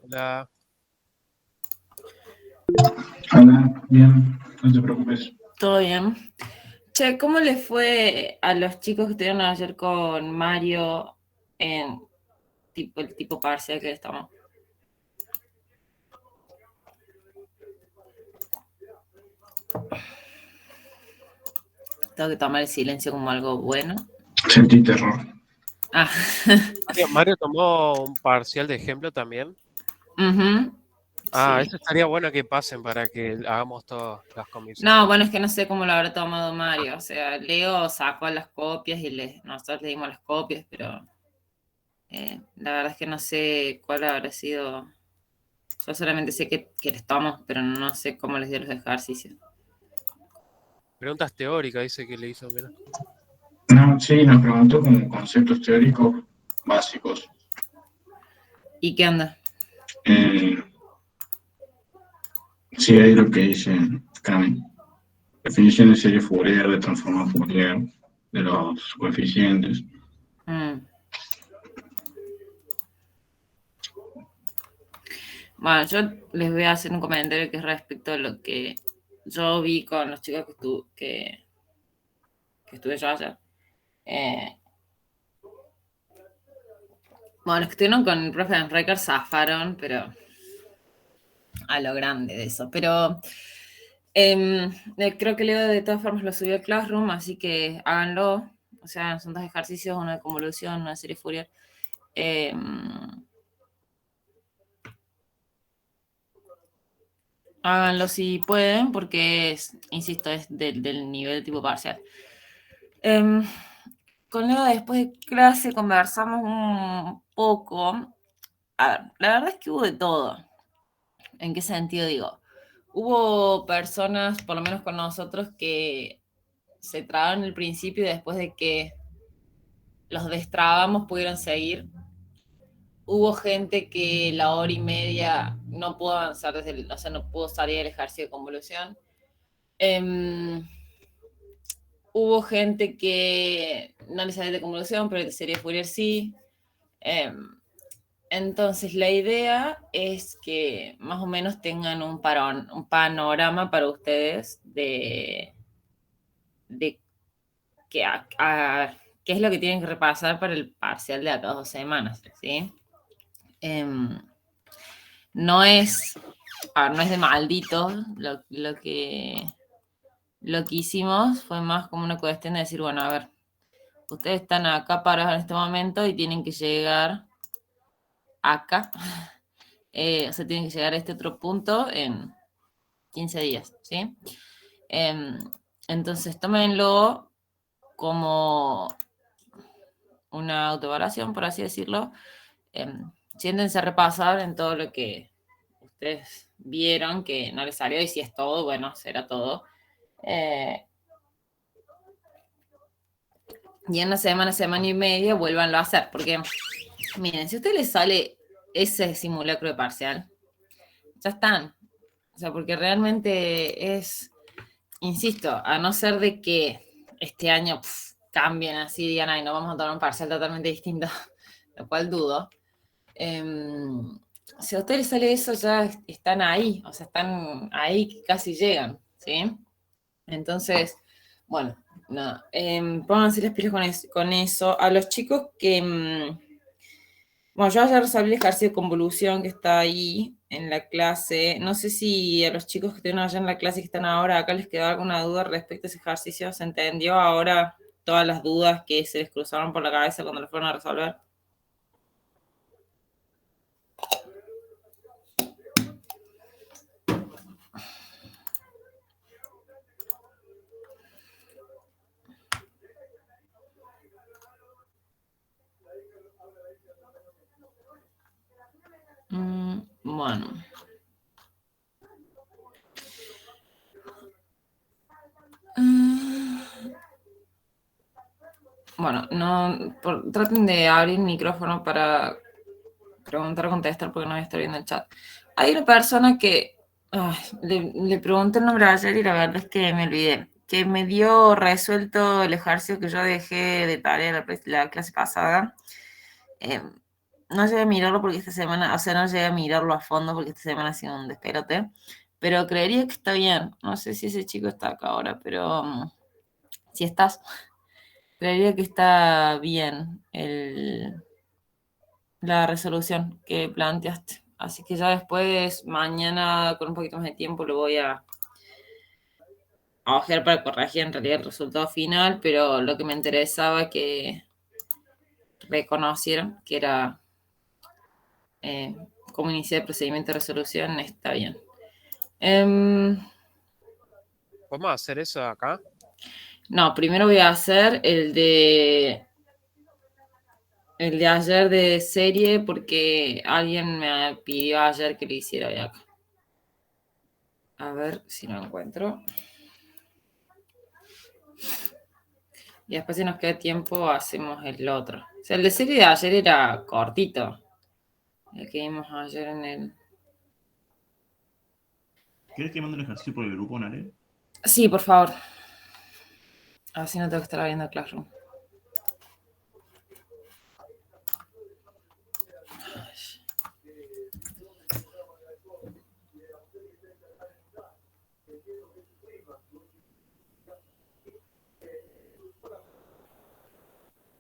Hola. Hola, bien, no te preocupes. Todo bien. Che, ¿cómo le fue a los chicos que estuvieron ayer con Mario en el tipo parcial que estamos? Tengo que tomar el silencio como algo bueno. Sentí terror. Ah, Mario tomó un parcial de ejemplo también. ujú, sí. Eso estaría bueno que pasen para que hagamos todas las No, comisiones. bueno, es que no sé cómo lo habrá tomado Mario. O sea, Leo sacó las copias y nosotros le dimos las copias, pero la verdad es que no sé cuál habrá sido. Yo solamente sé que les tomo, pero no sé cómo les dio los ejercicios. Preguntas teóricas, dice que le hizo, mira. No, sí, nos preguntó como conceptos teóricos básicos. ¿Y qué onda? Eh, sí, ahí lo que dice Cami. Definición de serie Fourier, de transforma Fourier, de los coeficientes. Mm. Bueno, yo les voy a hacer un comentario que es respecto a lo que yo vi con los chicos que estuve yo ayer. Eh, bueno, los que estuvieron con el profe Enrique zafaron, pero a lo grande de eso. Pero creo que Leo de todas formas lo subió al Classroom, así que háganlo. O sea, son dos ejercicios, una de convolución, una de serie Fourier. Eh, Háganlo si pueden, porque insisto, es del nivel tipo parcial. Eh, Con Leo después de clase conversamos un poco. A ver, la verdad es que hubo de todo. ¿En qué sentido digo? Hubo personas, por lo menos con nosotros, que se trabaron al principio y después de que los destrabamos pudieron seguir. Hubo gente que la hora y media no pudo avanzar o sea, no pudo salir del ejercicio de convolución. Em, Hubo gente que no le salió de convolución, pero de serie Fourier sí. Em, Entonces, la idea es que más o menos tengan un panorama para ustedes de qué es lo que tienen que repasar para el parcial de acá 2 semanas, ¿sí? Em, no es, no es de malditos lo que hicimos, fue más como una cuestión de decir, bueno, a ver, ustedes están acá parados en este momento y tienen que llegar acá. O sea, tienen que llegar a este otro punto en 15 días, ¿sí? Eh, entonces, tómenlo como una autoevaluación, por así decirlo. Eh, Siéntense a repasar en todo lo que ustedes vieron que no les salió, y si es todo, bueno, será todo. Eh, y en una semana y media, vuélvanlo a hacer, porque miren, si a ustedes les sale ese simulacro de parcial, ya están. O sea, porque realmente es, insisto, a no ser de que este año cambien así, digan, ay, no vamos a tomar un parcial totalmente distinto, lo cual dudo. Si a ustedes les sale eso, ya están ahí, o sea, están ahí que casi llegan, ¿sí? Entonces, bueno, nada, pónganse las pilas con eso. A los chicos que, bueno, yo ayer resolví el ejercicio de convolución que está ahí en la clase. No sé si a los chicos que estuvieron allá en la clase que están ahora acá les quedó alguna duda respecto a ese ejercicio. ¿Se entendió ahora todas las dudas que se les cruzaron por la cabeza cuando lo fueron a resolver? Bueno. Bueno, no, traten de abrir el micrófono para preguntar o contestar porque no voy a estar viendo el chat. Hay una persona que le pregunté el nombre ayer y la verdad es que me olvidé. Que me dio resuelto el ejercicio que yo dejé de tarea la clase pasada. Eh, no llegué a mirarlo porque esta semana, o sea, no llegué a mirarlo a fondo porque esta semana ha sido un despelote, pero creería que está bien. No sé si ese chico está acá ahora, pero si estás, creería que está bien la resolución que planteaste. Así que ya después, mañana, con un poquito más de tiempo, lo voy a ojear para corregir en realidad el resultado final, pero lo que me interesaba que reconocieron que era cómo iniciar el procedimiento de resolución, está bien. ¿Podemos hacer eso acá? No, primero voy a hacer el de ayer de serie porque alguien me pidió ayer que lo hiciera hoy acá. A ver si lo encuentro. Y después si nos queda tiempo hacemos el otro. O sea, el de serie de ayer era cortito. El que vimos ayer en el... ¿Quieres que mande un ejercicio por el grupo, Nare? Sí, por favor. Así no tengo que estar abriendo Classroom.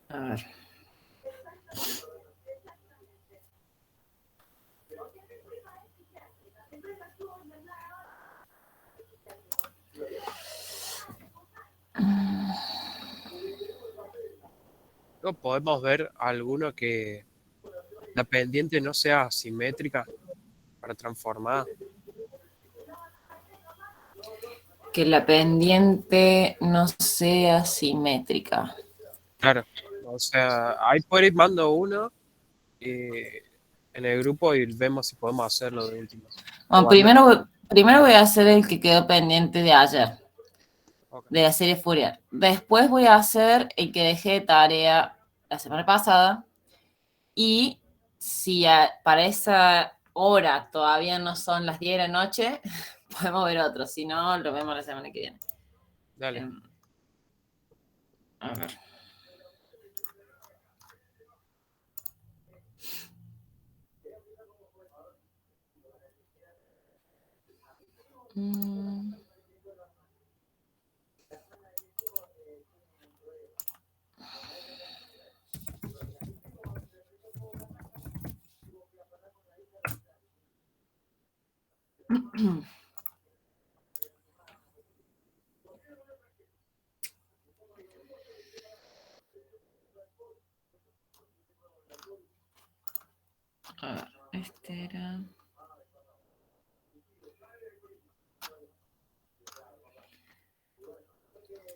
A ver. Luego podemos ver alguno que la pendiente no sea simétrica para transformar. Que la pendiente no sea simétrica. Claro. O sea, ahí por ahí mando uno en el grupo y vemos si podemos hacerlo de último. Bueno, primero voy a hacer el que quedó pendiente de ayer, Ok. de la serie Fourier. Después voy a hacer el que dejé de tarea la semana pasada. Y si para esa hora todavía no son las 10 de la noche, podemos ver otro. Si no, lo vemos la semana que viene. Dale. A ver. A ver, este era...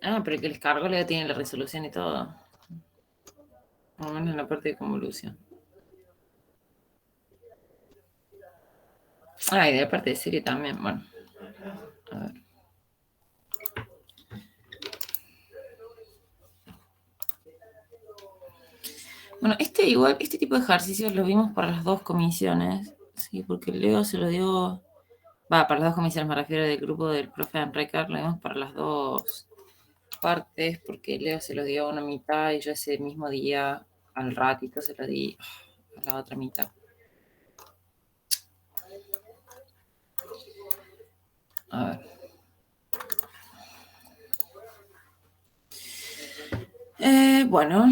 Ah, pero el que les cargo ya tiene la resolución y todo. Por lo menos en la parte de convolución. Ah, y de la parte de serie también. Bueno. A ver. Bueno, este tipo de ejercicios lo vimos para las dos comisiones. Sí, porque Leo se lo dio... Va, para las dos comisiones me refiero del grupo del profe Enrique, lo vimos para las dos partes, porque Leo se lo dio a una mitad y yo ese mismo día, al ratito, se lo di a la otra mitad. A ver. Bueno.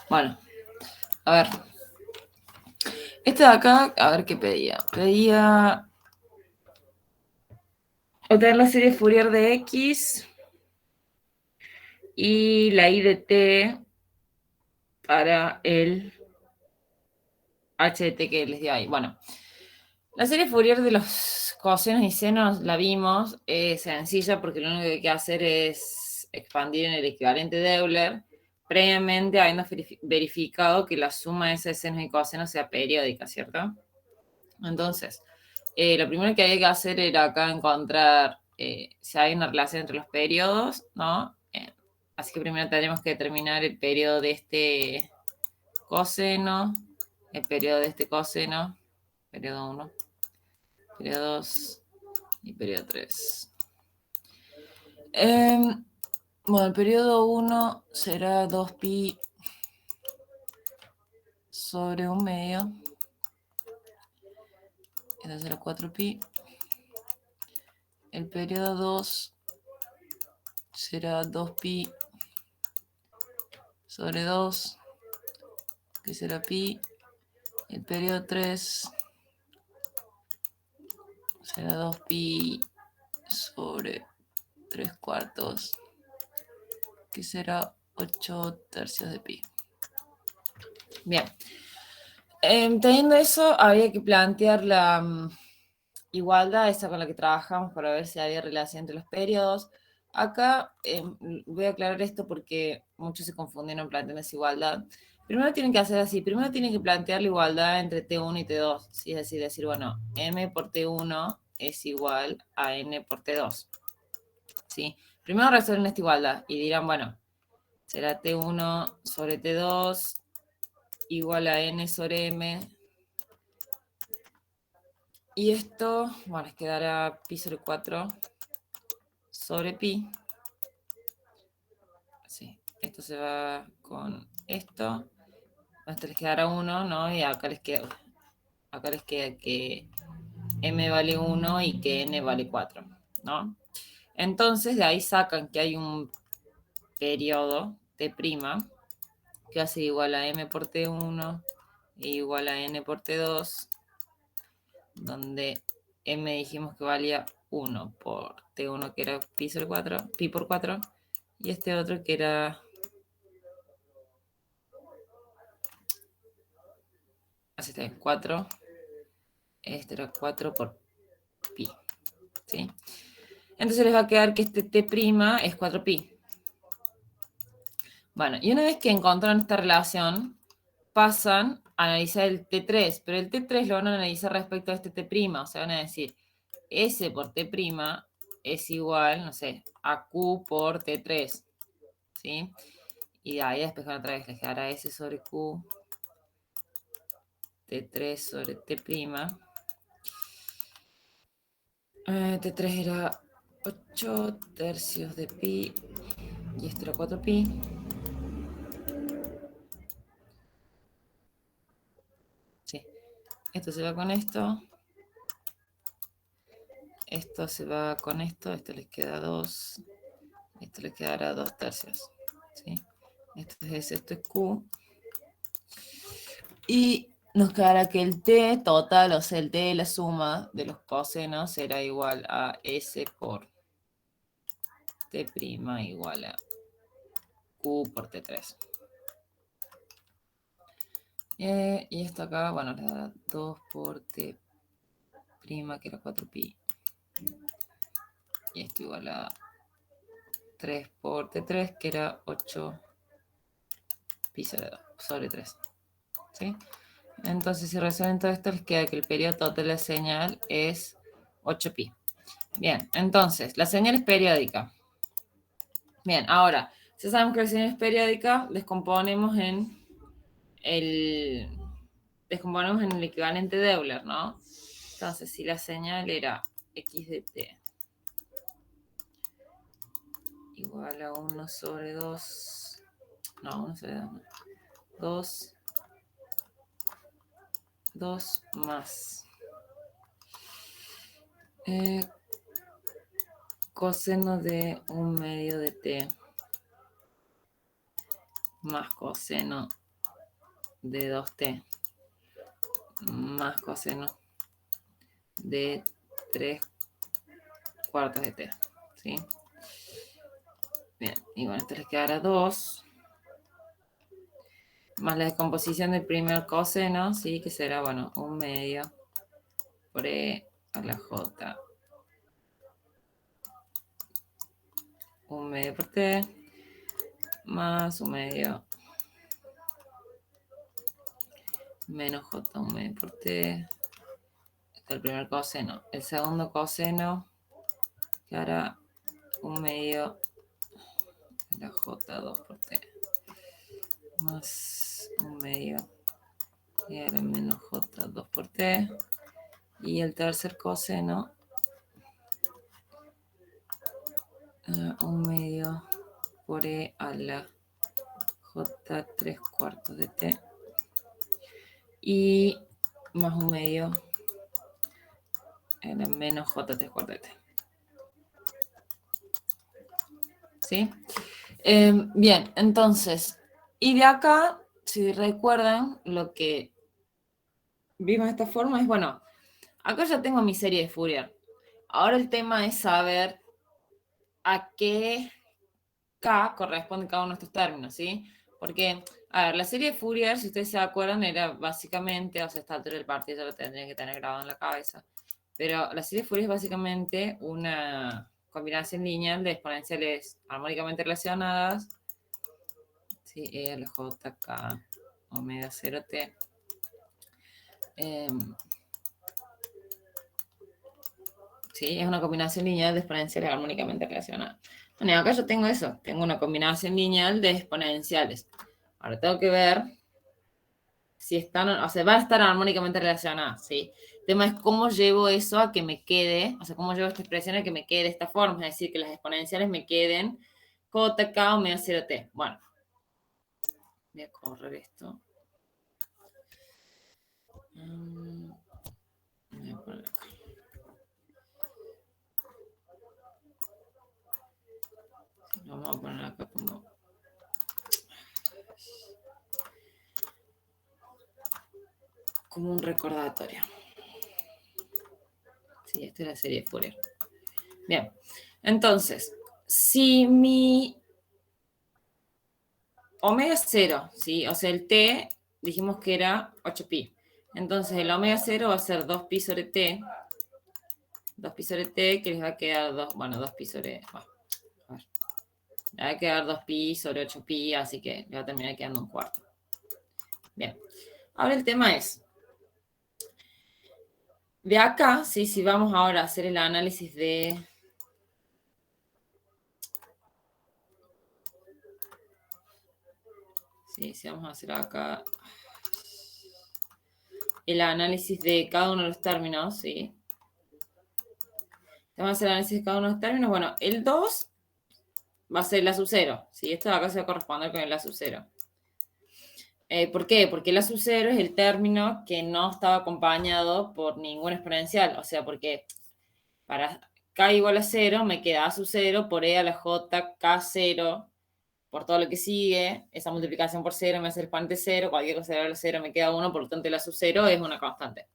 Bueno, a ver. Este de acá, a ver qué pedía. Pedía obtener la serie Fourier de X y la I de T para el H de T que les di ahí. Bueno, la serie Fourier de los cosenos y senos la vimos. Es sencilla porque lo único que hay que hacer es expandir en el equivalente de Euler, previamente habiendo verificado que la suma de esos senos y cosenos sea periódica, ¿cierto? Entonces, lo primero que había que hacer era acá encontrar si hay una relación entre los periodos, ¿no? Así que primero tendremos que determinar el periodo de este coseno, el periodo de este coseno, periodo 1, periodo 2 y periodo 3. Bueno, el periodo 1 será 2pi sobre 1 medio. Esto será 4pi. El periodo 2 será 2pi sobre 2, que será pi. El periodo 3 será 2pi sobre 3 cuartos, que será 8 tercios de pi. Bien. Teniendo eso, había que plantear la igualdad, esa con la que trabajamos, para ver si había relación entre los periodos. Acá voy a aclarar esto porque muchos se confundieron planteando esa igualdad. Primero tienen que hacer así, primero tienen que plantear la igualdad entre T1 y T2, ¿sí? Es decir, bueno, M por T1 es igual a N por T2, ¿sí? Primero resuelven esta igualdad y dirán, bueno, será T1 sobre T2 igual a N sobre M. Y esto, bueno, les quedará pi sobre 4 sobre pi. Sí, esto se va con esto. Esto les quedará 1, ¿no? Y acá les queda que m vale 1 y que n vale 4, ¿no? Entonces, de ahí sacan que hay un periodo T', que va a ser igual a m por T1 e igual a n por T2, donde m dijimos que valía 1 por T1, que era pi sobre 4, pi por 4, y este otro que era así está, 4, este era 4 por pi, ¿sí? Entonces les va a quedar que este T' es 4pi. Bueno, y una vez que encontraron esta relación, pasan a analizar el T3, pero el T3 lo van a analizar respecto a este T', o sea, van a decir, S por T' es igual, no sé, a Q por T3, ¿sí? Y de ahí despejar otra vez, les quedará S sobre Q, T3 sobre T'. T3 era 8 tercios de pi, y esto era 4pi. Sí, esto se va con esto. Esto se va con esto. Esto les queda 2. Esto les quedará 2 tercios. ¿Sí? Esto es S, esto es Q. Y nos quedará que el T total, o sea, el T de la suma de los cosenos será igual a S por T' igual a Q por T3. Y esto acá, bueno, le dará 2 por T', que era 4pi. Y esto igual a 3 por T3, que era 8 pi sobre 3. ¿Sí? Entonces, si resuelven todo esto, les queda que el periodo total de la señal es 8pi. Bien, entonces, la señal es periódica. Bien, ahora, si sabemos que la señal es periódica, descomponemos en el equivalente de Euler, ¿no? Entonces, si la señal era x de t igual a 1 sobre 2, no, 1 sobre 2, no, 2 más coseno de 1 medio de t más coseno de 2t más coseno de 3 cuartos de t, ¿sí? Bien, y bueno, esto les quedará 2 más la descomposición del primer coseno, ¿sí? Que será, bueno, 1 medio por e a la j 1 medio por t más 1 medio menos j 1 medio por t el primer coseno. El segundo coseno quedará 1 medio de la J2 por T. Más 1 medio y ahora menos J2 por T. Y el tercer coseno, 1 medio por E a la J3/4 de T. Y más 1 medio era menos J3/4 de T. ¿Sí? Bien, entonces, y de acá, si recuerdan, lo que vimos de esta forma es, bueno, acá ya tengo mi serie de Fourier. Ahora el tema es saber a qué K corresponde cada uno de estos términos, ¿sí? Porque, a ver, la serie de Fourier, si ustedes se acuerdan, era básicamente, o sea, esta altura del partido ya lo tendría que tener grabado en la cabeza, pero la serie de Fourier es básicamente una combinación lineal de exponenciales armónicamente relacionadas, ¿sí? E a la J, K, omega 0T. ¿Sí? Es una combinación lineal de exponenciales armónicamente relacionadas. Bueno, y acá yo tengo eso, tengo una combinación lineal de exponenciales. Ahora tengo que ver si están, o sea, va a estar armónicamente relacionadas, ¿sí? El tema es cómo llevo eso a que me quede, o sea, cómo llevo esta expresión a que me quede de esta forma, es decir, que las exponenciales me queden J, K, omega 0T. Bueno, voy a correr esto. Voy a poner acá. Lo vamos a poner acá como un recordatorio. Sí, esta es la serie de Fourier. Bien, entonces, si mi omega 0, ¿sí? O sea, el t dijimos que era 8pi. Entonces, el omega 0 va a ser 2pi sobre t. 2pi sobre t, que les va a quedar 2pi sobre... Bueno, a ver. Le va a quedar 2pi sobre 8pi, así que le va a terminar quedando un cuarto. Bien. Ahora el tema es... De acá, ¿sí? Si vamos ahora a hacer el análisis de... Sí, si vamos a hacer acá el análisis de cada uno de los términos, ¿sí? Vamos a hacer el análisis de cada uno de los términos. Bueno, el 2 va a ser el A sub 0, ¿sí? Esto de acá se va a corresponder con el A sub 0. ¿Por qué? Porque el A sub 0 es el término que no estaba acompañado por ningún exponencial. O sea, porque para K igual a 0 me queda A sub 0 por E a la J K0 por todo lo que sigue. Esa multiplicación por 0 me hace el exponente 0. Cualquier cosa de 0 me queda 1. Por lo tanto, el A sub 0 es una constante.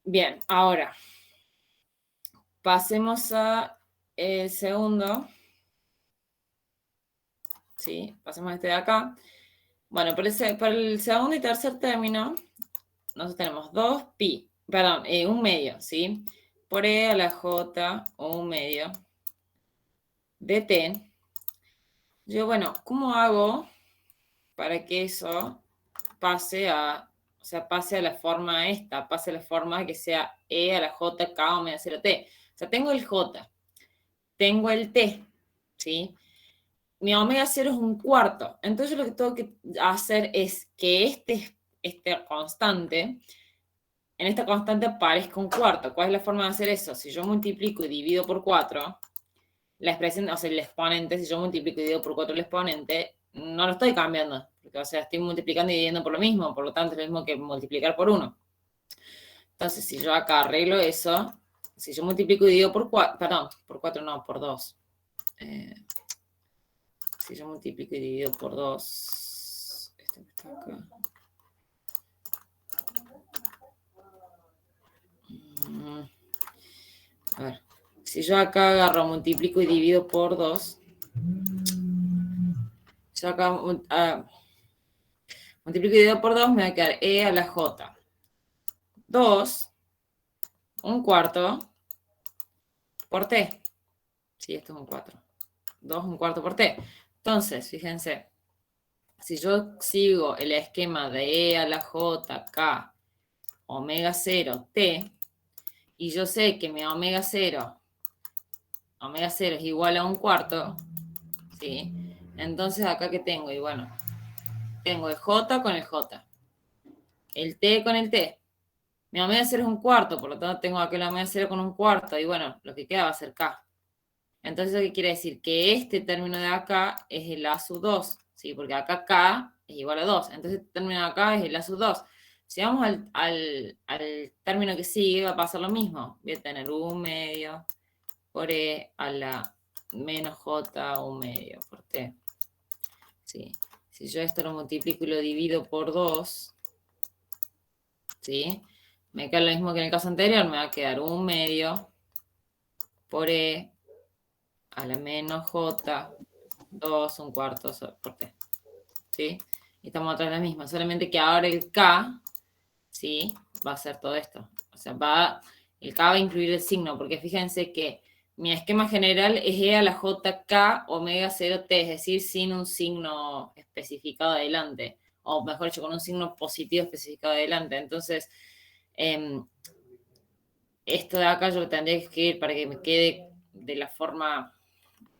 Bien, ahora pasemos a el segundo. ¿Sí? Pasemos a este de acá. Bueno, para el segundo y tercer término, nosotros tenemos 2pi, perdón, 1 medio, ¿sí? Por E a la J o 1 medio de T. Yo, bueno, ¿cómo hago para que eso pase a, o sea, pase a la forma esta, pase a la forma que sea E a la J, K omega 0T? O sea, tengo el J, tengo el T, ¿sí? Mi omega 0 es un cuarto. Entonces lo que tengo que hacer es que este constante, en esta constante aparezca un cuarto. ¿Cuál es la forma de hacer eso? Si yo multiplico y divido por 4, la expresión, o sea, el exponente, si yo multiplico y divido por 4 el exponente, no lo estoy cambiando. Porque, o sea, estoy multiplicando y dividiendo por lo mismo. Por lo tanto, es lo mismo que multiplicar por 1. Entonces, si yo acá arreglo eso, si yo multiplico y divido por 4, perdón, por 4 no, por 2. Si yo multiplico y divido por 2, esto que está acá. A ver, si yo acá agarro, multiplico y divido por 2, yo acá multiplico y divido por 2, me va a quedar E a la J. 2, un cuarto, por T. Sí, esto es un 4. 2, un cuarto por T. Entonces, fíjense, si yo sigo el esquema de E a la J, K, omega 0 t, y yo sé que mi omega 0 es igual a 1/4, ¿sí? Entonces acá que tengo, y bueno, tengo el J con el J, el T con el T. Mi omega 0 es 1/4, por lo tanto tengo aquí el omega 0 con 1/4, y bueno, lo que queda va a ser K. Entonces, ¿eso qué quiere decir? Que este término de acá es el A sub 2, ¿sí? Porque acá K es igual a 2, entonces este término de acá es el A sub 2. Si vamos al término que sigue, va a pasar lo mismo. Voy a tener 1/2 por E a la menos J 1/2 por T. ¿Sí? Si yo esto lo multiplico y lo divido por 2, ¿sí? Me queda lo mismo que en el caso anterior, me va a quedar 1/2 por E a la menos J 2 1/4 por T. ¿Sí? Y estamos otra vez la misma, solamente que ahora el K, ¿sí? Va a ser todo esto. O sea, el K va a incluir el signo, porque fíjense que mi esquema general es E a la JK omega 0T, es decir, sin un signo especificado adelante, o mejor dicho, con un signo positivo especificado adelante. Entonces, esto de acá yo lo tendría que escribir para que me quede de la forma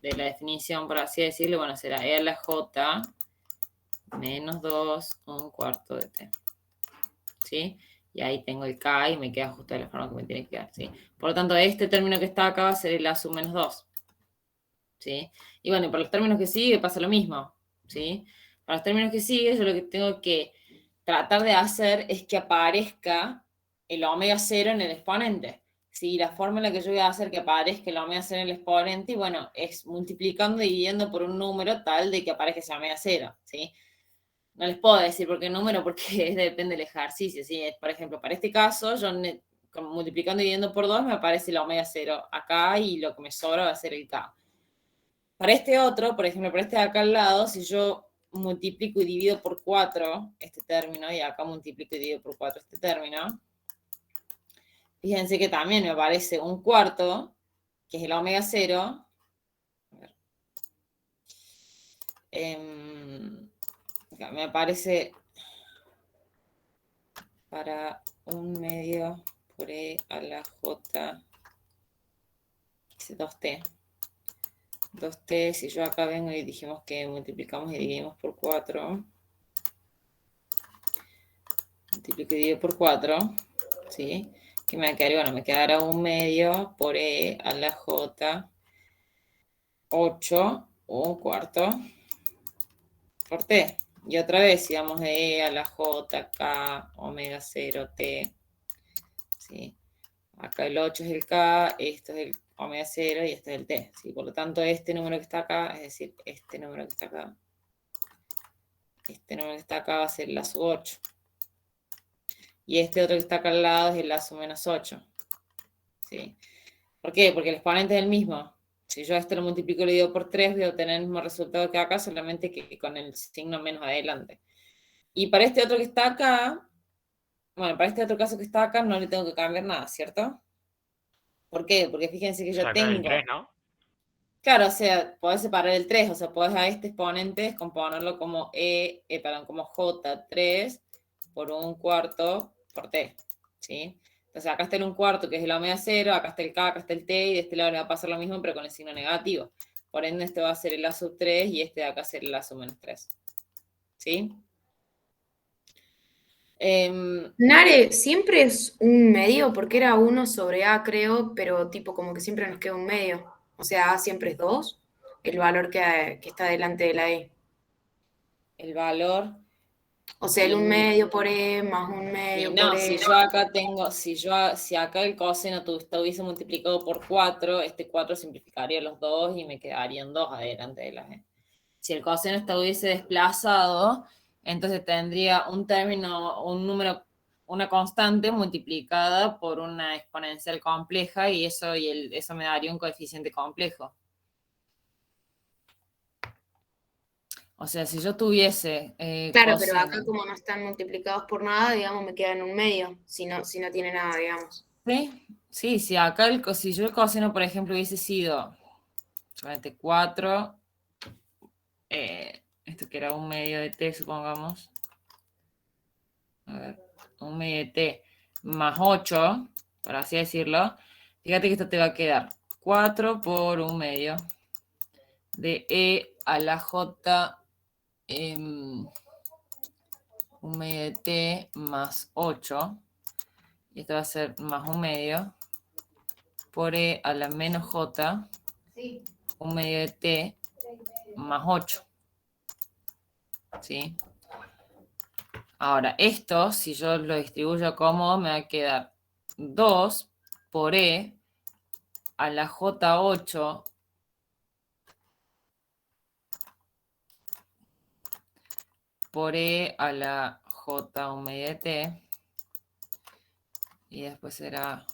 de la definición, por así decirlo. Bueno, será E a la J menos 2 1/4 de T. ¿Sí? Y ahí tengo el K y me queda justo de la forma que me tiene que quedar, ¿sí? Por lo tanto, este término que está acá va a ser el A sub menos 2. ¿Sí? Y bueno, para los términos que sigue pasa lo mismo, ¿sí? Para los términos que sigue, yo lo que tengo que tratar de hacer es que aparezca el omega 0 en el exponente. ¿Sí? La forma en la que yo voy a hacer que aparezca el omega 0 en el exponente, y bueno, es multiplicando y dividiendo por un número tal de que aparezca ese omega 0, ¿sí? No les puedo decir por qué número, porque depende del ejercicio, ¿sí? Por ejemplo, para este caso, yo multiplicando y dividiendo por 2 me aparece la omega 0 acá y lo que me sobra va a ser el K. Para este otro, por ejemplo, para este de acá al lado, si yo multiplico y divido por 4 este término, y acá multiplico y divido por 4 este término, fíjense que también me aparece 1/4, que es el omega 0. A ver. Acá me aparece para 1/2 por E a la J, dice 2T. 2T, si yo acá vengo y dijimos que multiplicamos y dividimos por 4, multiplico y divido por 4, ¿sí? Que me quedaría, bueno, me quedará 1/2 por E a la J, 8, 1/4 por T. Y otra vez, si vamos de E a la J, K, omega 0, T, ¿sí? Acá el 8 es el K, esto es el omega 0 y este es el T, ¿sí? Por lo tanto, este número que está acá, es decir, este número que está acá, este número que está acá va a ser el A sub 8. Y este otro que está acá al lado es el A sub menos 8. ¿Sí? ¿Por qué? Porque el exponente es el mismo. Si yo esto lo multiplico y lo divido por 3, voy a obtener el mismo resultado que acá, solamente que con el signo menos adelante. Y para este otro que está acá, bueno, para este otro caso que está acá no le tengo que cambiar nada, ¿cierto? ¿Por qué? Porque fíjense que yo Sacar el tengo... 3, ¿no? Claro, o sea, podés separar el 3, o sea, podés a este exponente descomponerlo como como J3 por 1/4 por T, ¿sí? Entonces acá está el 1/4, que es el omega 0, acá está el K, acá está el T, y de este lado le va a pasar lo mismo, pero con el signo negativo. Por ende, este va a ser el A sub 3 y este de acá será el A sub menos 3, ¿sí? Nare, siempre es un medio, porque era 1 sobre A, creo, pero tipo como que siempre nos queda un medio. O sea, A siempre es 2, el valor que está delante de la E. El valor... O sea, el 1/2 por E más 1/2 por No, E. si yo acá tengo, si acá el coseno estuviese multiplicado por 4, este 4 simplificaría los dos y me quedarían 2 adelante de la E. Si el coseno estuviese desplazado, entonces tendría un término, un número, una constante multiplicada por una exponencial compleja, y eso me daría un coeficiente complejo. O sea, si yo tuviese Claro, pero coseno... acá como no están multiplicados por nada, digamos, me queda en un medio, si no tiene nada, digamos. ¿Sí? Sí, si acá si yo el coseno, por ejemplo, hubiese sido solamente 4, esto que era 1/2 de T, supongamos. A ver, 1/2 de T más 8, por así decirlo, fíjate que esto te va a quedar 4 por 1 medio de E a la J 1 medio de T más 8. Y esto va a ser más 1 medio por E a la menos J 1 medio de T más 8. ¿Sí? Ahora, esto, si yo lo distribuyo como, me va a quedar 2 por E a la J8 por E a la J1 medio de T. Y después será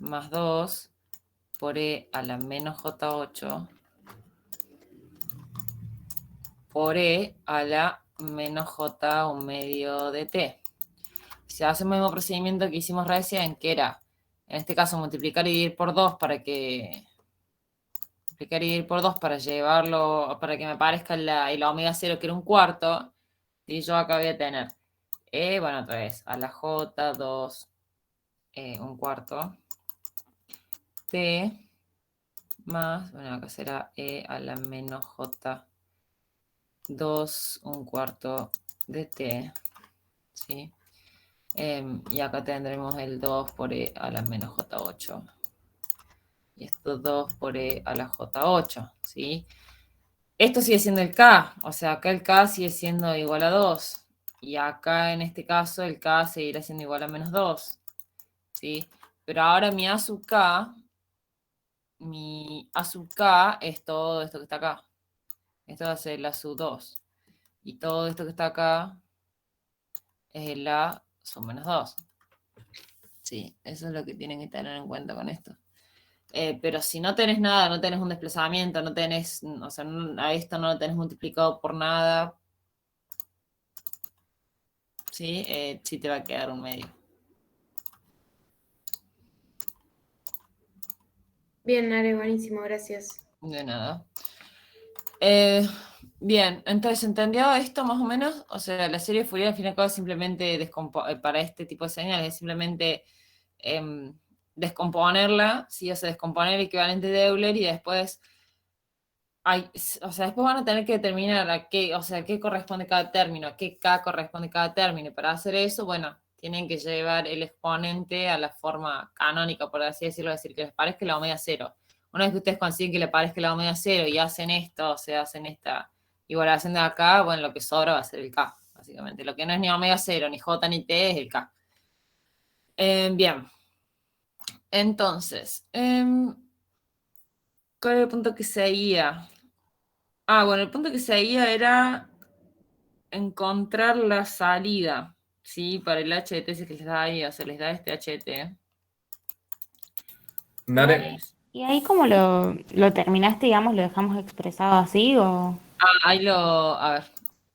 más 2 por E a la menos J8 por E a la menos J1 medio de T. Se hace el mismo procedimiento que hicimos recién, que era, en este caso, multiplicar y dividir por 2 para que... Multiplicar y dividir por 2 para llevarlo, para que me parezca el omega 0, que era un cuarto. Y yo acá voy a tener, bueno, otra vez, a la J2, un cuarto. T más, bueno, acá será E a la menos J2, un cuarto de T. ¿Sí? Y acá tendremos el 2 por E a la menos J8. Y esto 2 por E a la J8. ¿Sí? Esto sigue siendo el K. O sea, acá el K sigue siendo igual a 2. Y acá en este caso el K seguirá siendo igual a menos 2. ¿Sí? Pero ahora mi A sub K es todo esto que está acá. Esto va a ser la sub 2. Y todo esto que está acá es la sub menos 2. Sí, eso es lo que tienen que tener en cuenta con esto. Pero si no tenés nada, no tenés un desplazamiento, no tenés, o sea, a esto no lo tenés multiplicado por nada, ¿sí? Sí te va a quedar un medio. Bien, Nare, buenísimo, gracias. De nada. Bien, entonces, ¿entendió esto más o menos? O sea, la serie de Fourier al fin y al cabo es simplemente para este tipo de señales, es simplemente descomponerla, ¿sí? O sea, descomponer el equivalente de Euler y después, después van a tener que determinar a qué, o sea, qué corresponde cada término, a qué K corresponde cada término. Y para hacer eso, bueno, tienen que llevar el exponente a la forma canónica, por así decirlo, es decir, que les parezca la omega 0. Una vez que ustedes consiguen que le parezca la omega 0 y hacen esto, o sea, hacen esta igualación de acá, bueno, lo que sobra va a ser el K, básicamente. Lo que no es ni omega 0, ni J, ni T, es el K. Bien. Entonces, ¿cuál era el punto que seguía? Bueno, el punto que seguía era encontrar la salida, ¿sí? Para el HT, si les da ahí, o se les da este HT. Nare, ¿Y ahí cómo lo terminaste, digamos, lo dejamos expresado así o...? A ver,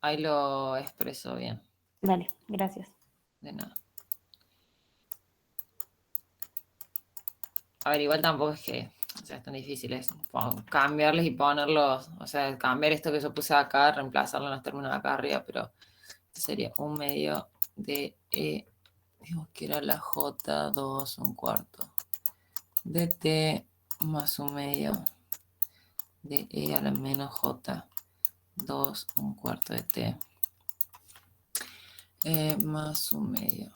ahí lo expreso bien. Dale, gracias. De nada. A ver, igual tampoco es que, o sea, es tan difícil, es cambiarles y ponerlos, o sea, cambiar esto que yo puse acá, reemplazarlo en los términos de acá arriba, pero esto sería un medio de E, digamos que era la J2, un cuarto, de T más un medio de E a la menos J2, un cuarto de T, más un medio.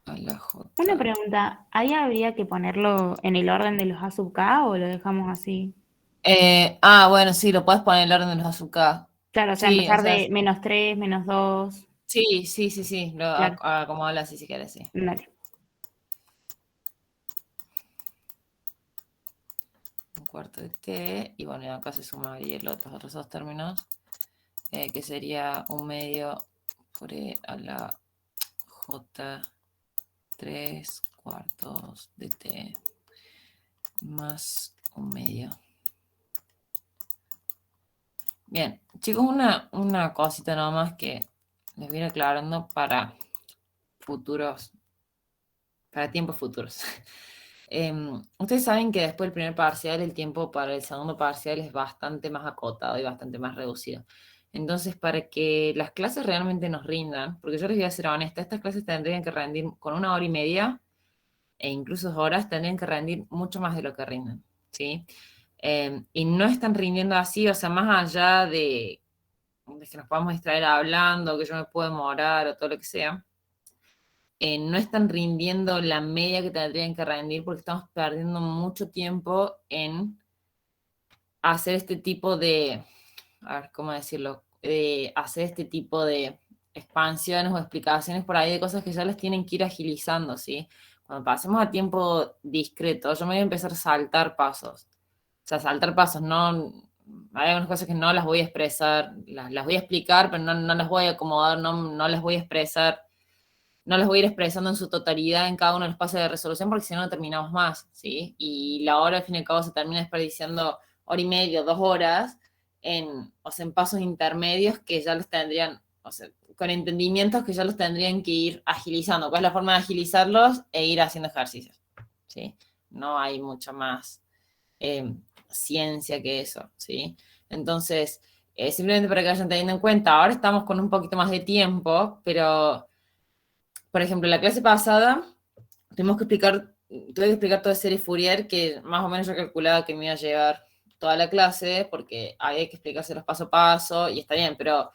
A la J. Una pregunta, ¿ahí habría que ponerlo en el orden de los A sub K o lo dejamos así? Bueno, sí, lo puedes poner en el orden de los azúcar. Claro, o sea, Sí, empezar de -3, -2. Sí, lo Claro. acomodarlo así si quieres, sí. Dale. Un cuarto de T, y bueno, acá se sumaría los otros dos términos, que sería un medio por E a la J 3 cuartos de T más un medio. Bien, chicos, una cosita nomás que les voy a ir aclarando para futuros, para tiempos futuros. Ustedes saben que después del primer parcial, el tiempo para el segundo parcial es bastante más acotado y bastante más reducido. Entonces, para que las clases realmente nos rindan, porque yo les voy a ser honesta, estas clases tendrían que rendir con 1 hora y media e incluso 2 horas, tendrían que rendir mucho más de lo que rinden, ¿sí? Y no están rindiendo así, o sea, más allá de que nos podamos distraer hablando, que yo me puedo demorar o todo lo que sea, no están rindiendo la media que tendrían que rendir porque estamos perdiendo mucho tiempo en hacer este tipo de, a ver, ¿cómo decirlo? Hacer este tipo de expansiones o explicaciones por ahí de cosas que ya les tienen que ir agilizando, ¿sí? Cuando pasemos a tiempo discreto, yo me voy a empezar a saltar pasos. O sea, saltar pasos, no... Hay algunas cosas que no las voy a expresar, las voy a explicar, pero no las voy a acomodar, no las voy a expresar, no las voy a ir expresando en su totalidad en cada uno de los pasos de resolución, porque si no, no terminamos más, ¿sí? Y la hora, al fin y al cabo, se termina desperdiciando 1 hora y media, 2 horas, o sea, en pasos intermedios que ya los tendrían, o sea, con entendimientos que ya los tendrían que ir agilizando. ¿Cuál es la forma de agilizarlos? E ir haciendo ejercicios, ¿sí? No hay mucho más ciencia que eso, ¿sí? Entonces, simplemente para que vayan teniendo en cuenta, ahora estamos con un poquito más de tiempo, pero, por ejemplo, la clase pasada tuve que explicar toda serie Fourier, que más o menos yo calculaba que me iba a llevar toda la clase, porque había que explicárselos paso a paso, y está bien, pero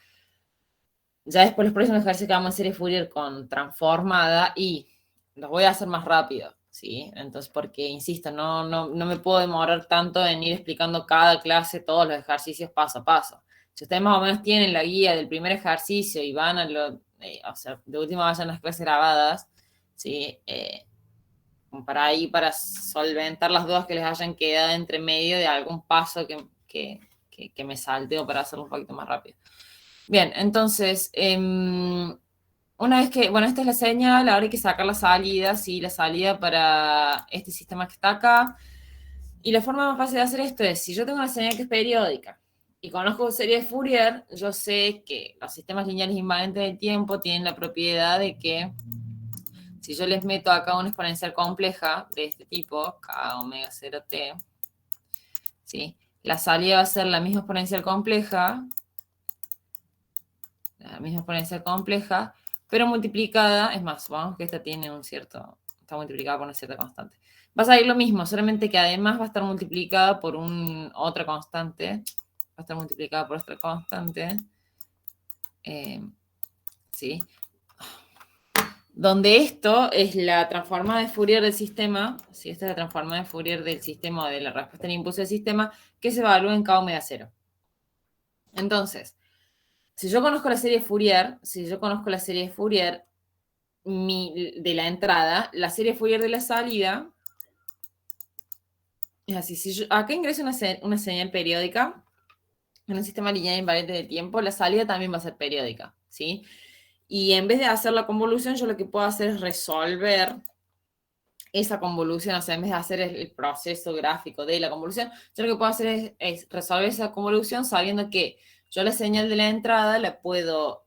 ya después los próximos ejercicios que vamos a hacer serie Fourier con transformada, y los voy a hacer más rápido, ¿sí? Entonces, porque, insisto, no me puedo demorar tanto en ir explicando cada clase, todos los ejercicios paso a paso. Si ustedes más o menos tienen la guía del primer ejercicio y van a o sea, de última vayan las clases grabadas, ¿sí? Para solventar las dudas que les hayan quedado entre medio de algún paso que me salte o para hacerlo un poquito más rápido. Bien, entonces, una vez que, bueno, esta es la señal, ahora hay que sacar la salida, ¿sí? La salida para este sistema que está acá. Y la forma más fácil de hacer esto es, si yo tengo una señal que es periódica y conozco serie de Fourier, yo sé que los sistemas lineales invariantes del tiempo tienen la propiedad de que si yo les meto acá una exponencial compleja de este tipo, k omega 0t, ¿sí? La salida va a ser la misma exponencial compleja, pero multiplicada, es más, vamos que esta tiene está multiplicada por una cierta constante. Va a salir lo mismo, solamente que además va a estar multiplicada por otra constante, ¿sí? Donde esto es la transformada de Fourier del sistema, ¿sí? Esta es la transformada de Fourier del sistema, de la respuesta al impulso del sistema, que se evalúa en k omega 0. Entonces, si yo conozco la serie Fourier, de la entrada, la serie Fourier de la salida, es así, si yo acá ingreso una señal periódica, en un sistema lineal invariante de tiempo, la salida también va a ser periódica, ¿sí? Y en vez de hacer la convolución, yo lo que puedo hacer es resolver esa convolución, o sea, en vez de hacer el proceso gráfico de la convolución, yo lo que puedo hacer es resolver esa convolución sabiendo que yo la señal de la entrada la puedo,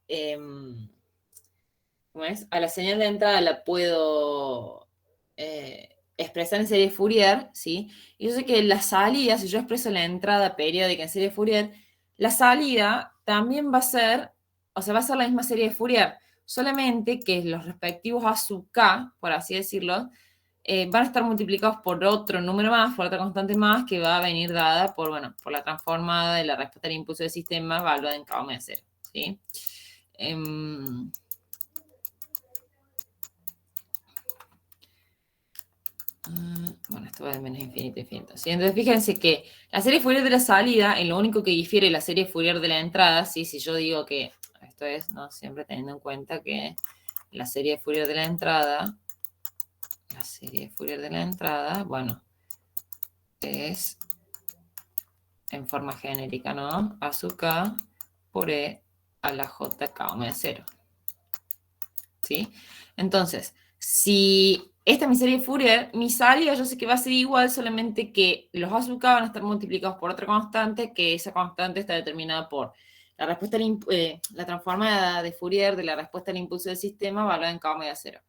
¿cómo es? A la señal de entrada la puedo expresar en serie Fourier, ¿sí? Y yo sé que la salida, si yo expreso la entrada periódica en serie Fourier, la salida también va a ser, o sea, va a ser la misma serie de Fourier, solamente que los respectivos A sub k, por así decirlo, van a estar multiplicados por otro número más, por otra constante más, que va a venir dada por la transformada de la respuesta al impulso del sistema evaluada en k omega 0, ¿sí? Bueno, esto va de menos infinito a infinito, ¿sí? Entonces, fíjense que la serie Fourier de la salida, en lo único que difiere la serie Fourier de la entrada, ¿sí? Si yo digo que, esto es, ¿no? Siempre teniendo en cuenta que la serie Fourier de la entrada, bueno, es en forma genérica, ¿no? A sub k por e a la j k omega 0, ¿sí? Entonces, si esta es mi serie de Fourier, mi salida yo sé que va a ser igual, solamente que los A sub k van a estar multiplicados por otra constante, que esa constante está determinada por la transformada de Fourier de la respuesta al impulso del sistema evaluada en k omega 0.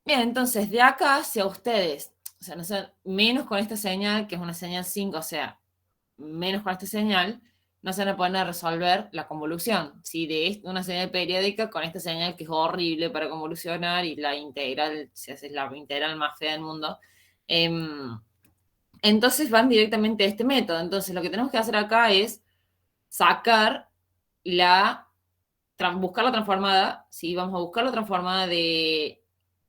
Bien, entonces de acá, si a ustedes, o sea, no sé, menos con esta señal, que es una señal 5, o sea, menos con esta señal, no se van a poder resolver la convolución. Si de una señal periódica con esta señal que es horrible para convolucionar y la integral, si haces la integral más fea del mundo, entonces van directamente a este método. Entonces lo que tenemos que hacer acá es sacar buscar la transformada, ¿sí? Vamos a buscar la transformada de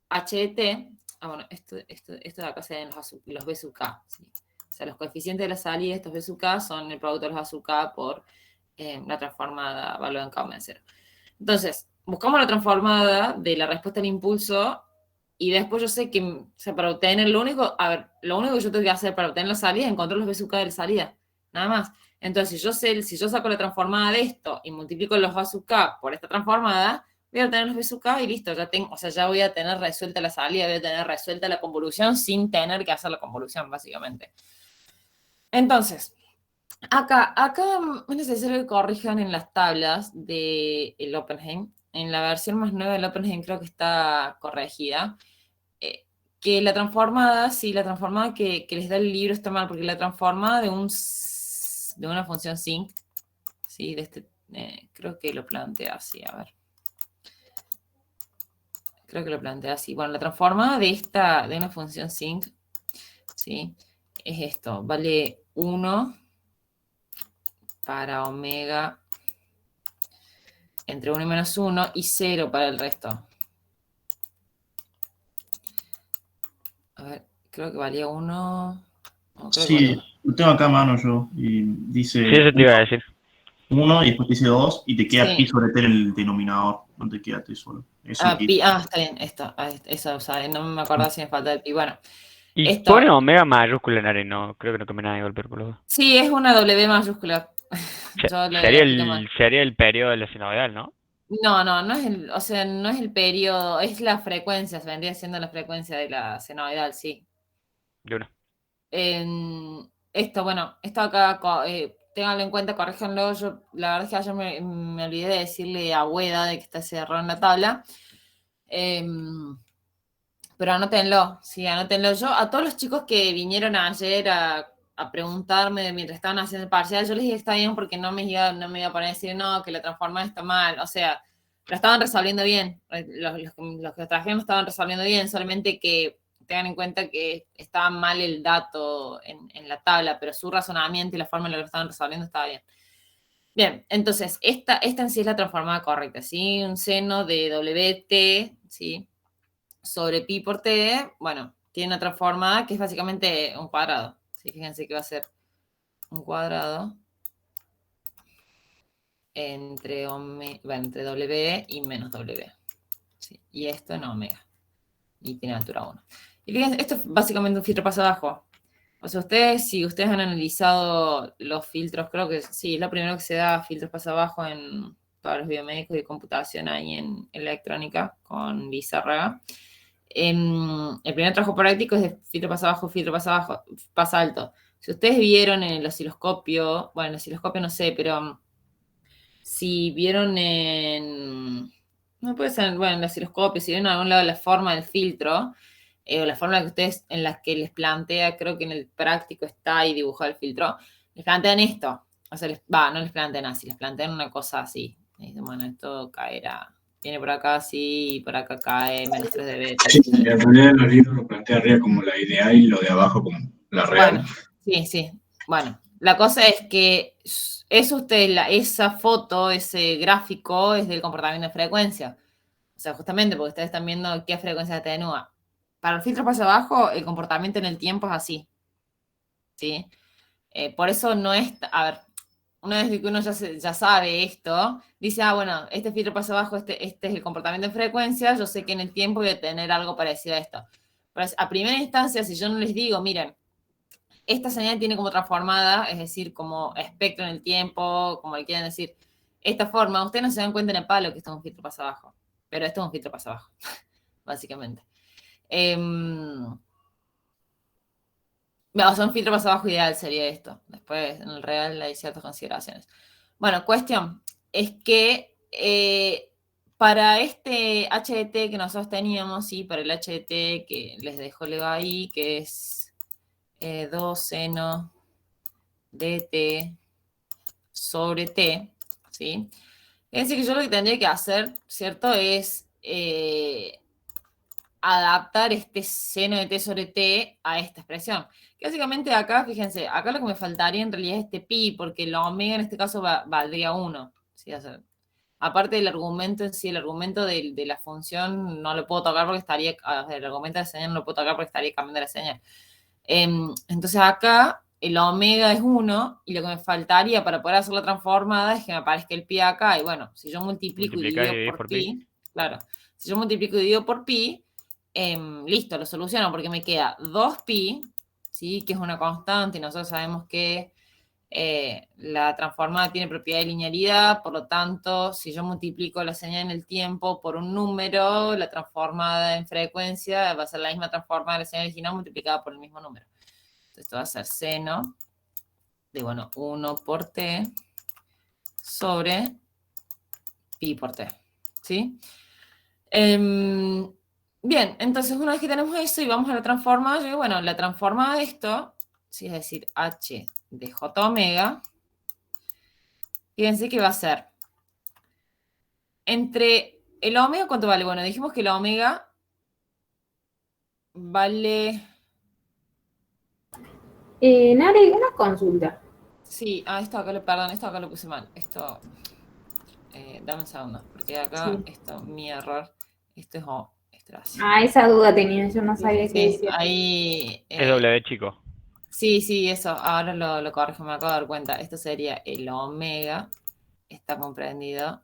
h de t. Bueno, esto de acá serían los b sub k, ¿sí? O sea, los coeficientes de la salida de estos b sub k son el producto de los a sub k por la transformada valorada en k menos 0. Entonces, buscamos la transformada de la respuesta al impulso y después yo sé que, o sea, para obtener lo único que yo tengo que hacer para obtener la salida es encontrar los b sub k de la salida, nada más. Entonces, si yo saco la transformada de esto y multiplico los a sub k por esta transformada, voy a obtener los b sub k y listo, ya voy a tener resuelta la salida, voy a tener resuelta la convolución sin tener que hacer la convolución, básicamente. Entonces, acá es necesario que corrijan en las tablas del Oppenheim. En la versión más nueva del Oppenheim creo que está corregida. Que la transformada, sí, la transformada que les da el libro está mal, porque la transformada de una función sinc, sí, creo que lo plantea así, a ver. Creo que lo plantea así. Bueno, la transformada de una función sinc, sí, es esto, vale 1 para omega entre 1 y menos 1 y 0 para el resto. A ver, creo que valía 1. Sí, lo tengo acá a mano yo. Y dice Sí, eso te iba a decir. 1 y después dice 2 y te queda Sí. pi sobre t en el denominador. No te queda t solo. Eso Está bien, eso, o sea, no me acordaba si me falta el pi. Bueno, Y esto, pone omega mayúscula en área, no, creo que no cambia nada de golpe por los dos. sí, es una W mayúscula. Yo lo expliqué mal. Sería el periodo de la sinoidal, ¿no? No es el periodo, es la frecuencia, se vendría siendo la frecuencia de la senoidal, sí. De una. Esto acá, ténganlo en cuenta, corríjanlo. Yo, la verdad es que ayer me olvidé de decirle a Hueda de que está ese error en la tabla. Pero anótenlo, sí, anótenlo. Yo, a todos los chicos que vinieron ayer a preguntarme mientras estaban haciendo el parcial, yo les dije que está bien porque no me iba a poner a decir, no, que la transformada está mal. O sea, lo estaban resolviendo bien. Los que trajeron lo estaban resolviendo bien, solamente que tengan en cuenta que estaba mal el dato en la tabla, pero su razonamiento y la forma en la que lo estaban resolviendo estaba bien. Bien, entonces, esta en sí es la transformada correcta, ¿sí? Un seno de WT, ¿sí? Sobre pi por t, bueno, tiene una transformada que es básicamente un cuadrado. ¿Sí? Fíjense que va a ser un cuadrado entre W y menos W. ¿Sí? Y esto en omega. Y tiene altura 1. Y fíjense, esto es básicamente un filtro paso abajo. O sea, si ustedes han analizado los filtros, creo que sí, es lo primero que se da, filtros paso abajo en todos los biomédicos y computación ahí en electrónica con Lizárraga. El primer trabajo práctico es de filtro paso abajo, paso alto. Si ustedes vieron en el osciloscopio, bueno, en el osciloscopio no sé, pero si vieron no puede ser, bueno, en el osciloscopio, si vieron en algún lado la forma del filtro, o la forma en la que les plantea, creo que en el práctico está ahí dibujado el filtro, les plantean esto. O sea, no les plantean así, les plantean una cosa así. Y dicen, bueno, esto caerá. Viene por acá así, y por acá cae, menos 3 dB. Sí, en realidad el libro lo plantea arriba como la ideal y lo de abajo como la real. Bueno, sí. Bueno, la cosa es que esa foto, ese gráfico es del comportamiento de frecuencia. O sea, justamente porque ustedes están viendo qué frecuencia atenúa. Para el filtro paso abajo, el comportamiento en el tiempo es así. ¿Sí? Por eso no es... A ver, una vez que uno ya sabe esto, dice, bueno, este filtro paso abajo, este es el comportamiento en frecuencia, yo sé que en el tiempo voy a tener algo parecido a esto. Pero a primera instancia, si yo no les digo, miren, esta señal tiene como transformada, es decir, como espectro en el tiempo, como le quieran decir, esta forma, ustedes no se dan cuenta en el palo que esto es un filtro paso abajo, pero esto es un filtro paso abajo, básicamente. O sea, un filtro paso abajo ideal sería esto. Después, en el real hay ciertas consideraciones. Bueno, cuestión es que para este h de t que nosotros teníamos, ¿sí? Para el h de t que les dejo Leo ahí, que es 2 seno de t sobre t, ¿sí? Fíjense que yo lo que tendría que hacer, ¿cierto? Es adaptar este seno de t sobre t a esta expresión. Que básicamente acá, fíjense, acá lo que me faltaría en realidad es este pi, porque la omega en este caso valdría 1. ¿Sí? O sea, aparte del argumento en sí, el argumento de la función no lo puedo tocar porque estaría, el argumento de señal no lo puedo tocar porque estaría cambiando la señal. Entonces acá el omega es 1 y lo que me faltaría para poder hacer la transformada es que me aparezca el pi acá. Y bueno, si yo multiplico y Multiplicás y divido dividís por por pi, claro, si yo multiplico y divido por pi, listo, lo soluciono porque me queda 2pi, ¿sí? Que es una constante y nosotros sabemos que la transformada tiene propiedad de linealidad, por lo tanto, si yo multiplico la señal en el tiempo por un número, la transformada en frecuencia va a ser la misma transformada de la señal original multiplicada por el mismo número. Entonces esto va a ser seno de, bueno, 1 por t sobre pi por t, ¿sí? Bien, entonces una vez que tenemos eso y vamos a la transformada, yo digo, bueno, la transformada de esto, ¿sí? Es decir, h de j omega, fíjense que va a ser entre el omega, ¿cuánto vale? Bueno, dijimos que el omega vale... Nare, una consulta. Sí, esto acá perdón, esto acá lo puse mal. Esto, dame un segundo, porque acá, Sí. esto, mi error, esto es esto era así. Esa duda tenía, yo no sabía qué Sí, decía. ahí... Es W chico. Sí, eso, ahora lo corrijo, me acabo de dar cuenta. Esto sería el omega, está comprendido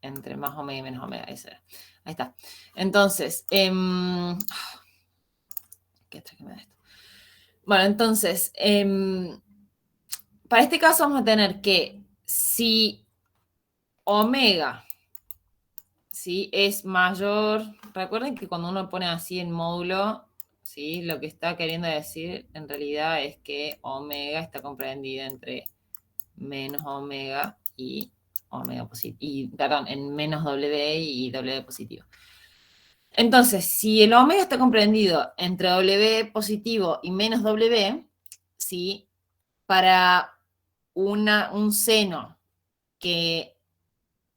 entre más omega y menos omega. Ese era. Ahí está. Entonces, ¿qué otra que me da esto? Bueno, entonces, para este caso vamos a tener que si omega, ¿sí? Es mayor, recuerden que cuando uno pone así en módulo, ¿sí? Lo que está queriendo decir en realidad es que omega está comprendida entre menos omega y omega positivo, y perdón, en menos W y W positivo. Entonces, si el omega está comprendido entre W positivo y menos W, ¿sí? Para un seno que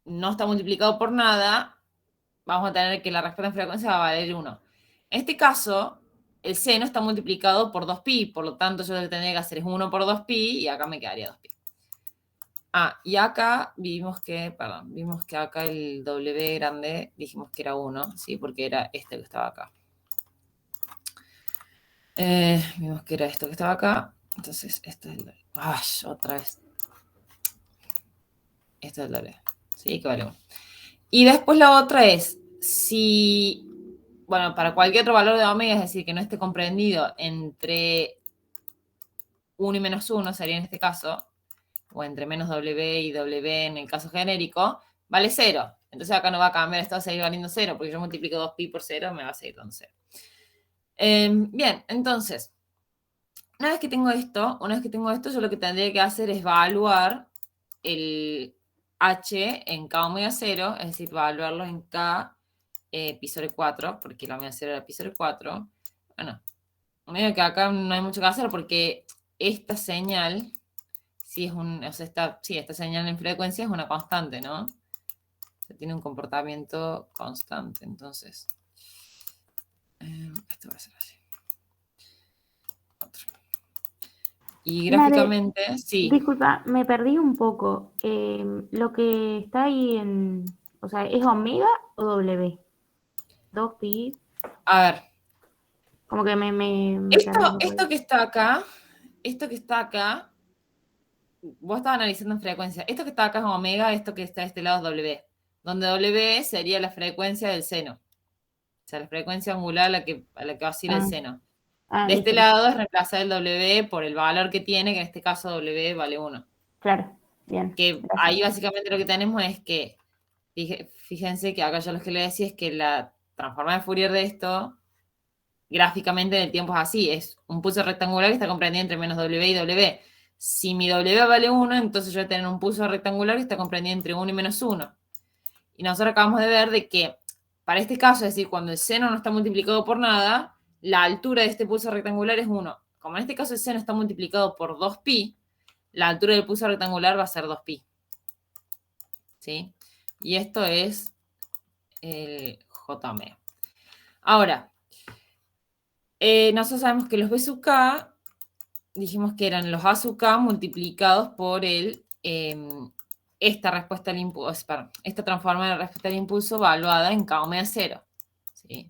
no está multiplicado por nada, vamos a tener que la respuesta en frecuencia va a valer 1. En este caso, el seno está multiplicado por 2pi, por lo tanto yo lo que tendría que hacer es 1 por 2pi y acá me quedaría 2pi. Y acá vimos que acá el W grande dijimos que era 1, ¿sí? Porque era este que estaba acá. Vimos que era esto que estaba acá. Entonces, esto es el W. Otra vez. Esto es el W. ¿Sí? Que vale 1. Y después la otra es, si, bueno, para cualquier otro valor de omega, es decir, que no esté comprendido entre 1 y menos 1, sería en este caso, o entre menos W y W en el caso genérico, vale 0. Entonces acá no va a cambiar, esto va a seguir valiendo 0, porque yo multiplico 2pi por 0, me va a seguir dando 0. Bien, entonces, una vez que tengo esto, yo lo que tendría que hacer es evaluar el h en k omega 0, es decir, evaluarlo en k pi sobre 4, porque la omega 0 era pi sobre 4. Bueno, medio que acá no hay mucho que hacer porque esta señal, esta señal en frecuencia es una constante, ¿no? Tiene un comportamiento constante, entonces esto va a ser así. Otro. Y gráficamente, sí. Disculpa, me perdí un poco. Lo que está ahí o sea, ¿es omega o W? 2pi. A ver. Como que me Esto que está acá, vos estabas analizando en frecuencia. Esto que está acá es omega, esto que está de este lado es W. Donde W sería la frecuencia del seno. O sea, la frecuencia angular a la que oscila el seno. De este lado es reemplazar el W por el valor que tiene, que en este caso W vale 1. Claro, bien. Que gracias. Ahí básicamente lo que tenemos es que, fíjense que acá yo lo que les decía es que la transformada de Fourier de esto, gráficamente en el tiempo es así, es un pulso rectangular que está comprendido entre menos W y W. Si mi W vale 1, entonces yo voy a tener un pulso rectangular que está comprendido entre 1 y menos 1. Y nosotros acabamos de ver de que para este caso, es decir, cuando el seno no está multiplicado por nada, la altura de este pulso rectangular es 1. Como en este caso el seno está multiplicado por 2pi, la altura del pulso rectangular va a ser 2pi. ¿Sí? Y esto es el JM. Ahora, nosotros sabemos que los B sub K, dijimos que eran los A sub K multiplicados por esta respuesta al impulso, esta transforma de respuesta al impulso evaluada en K omega 0. ¿Sí?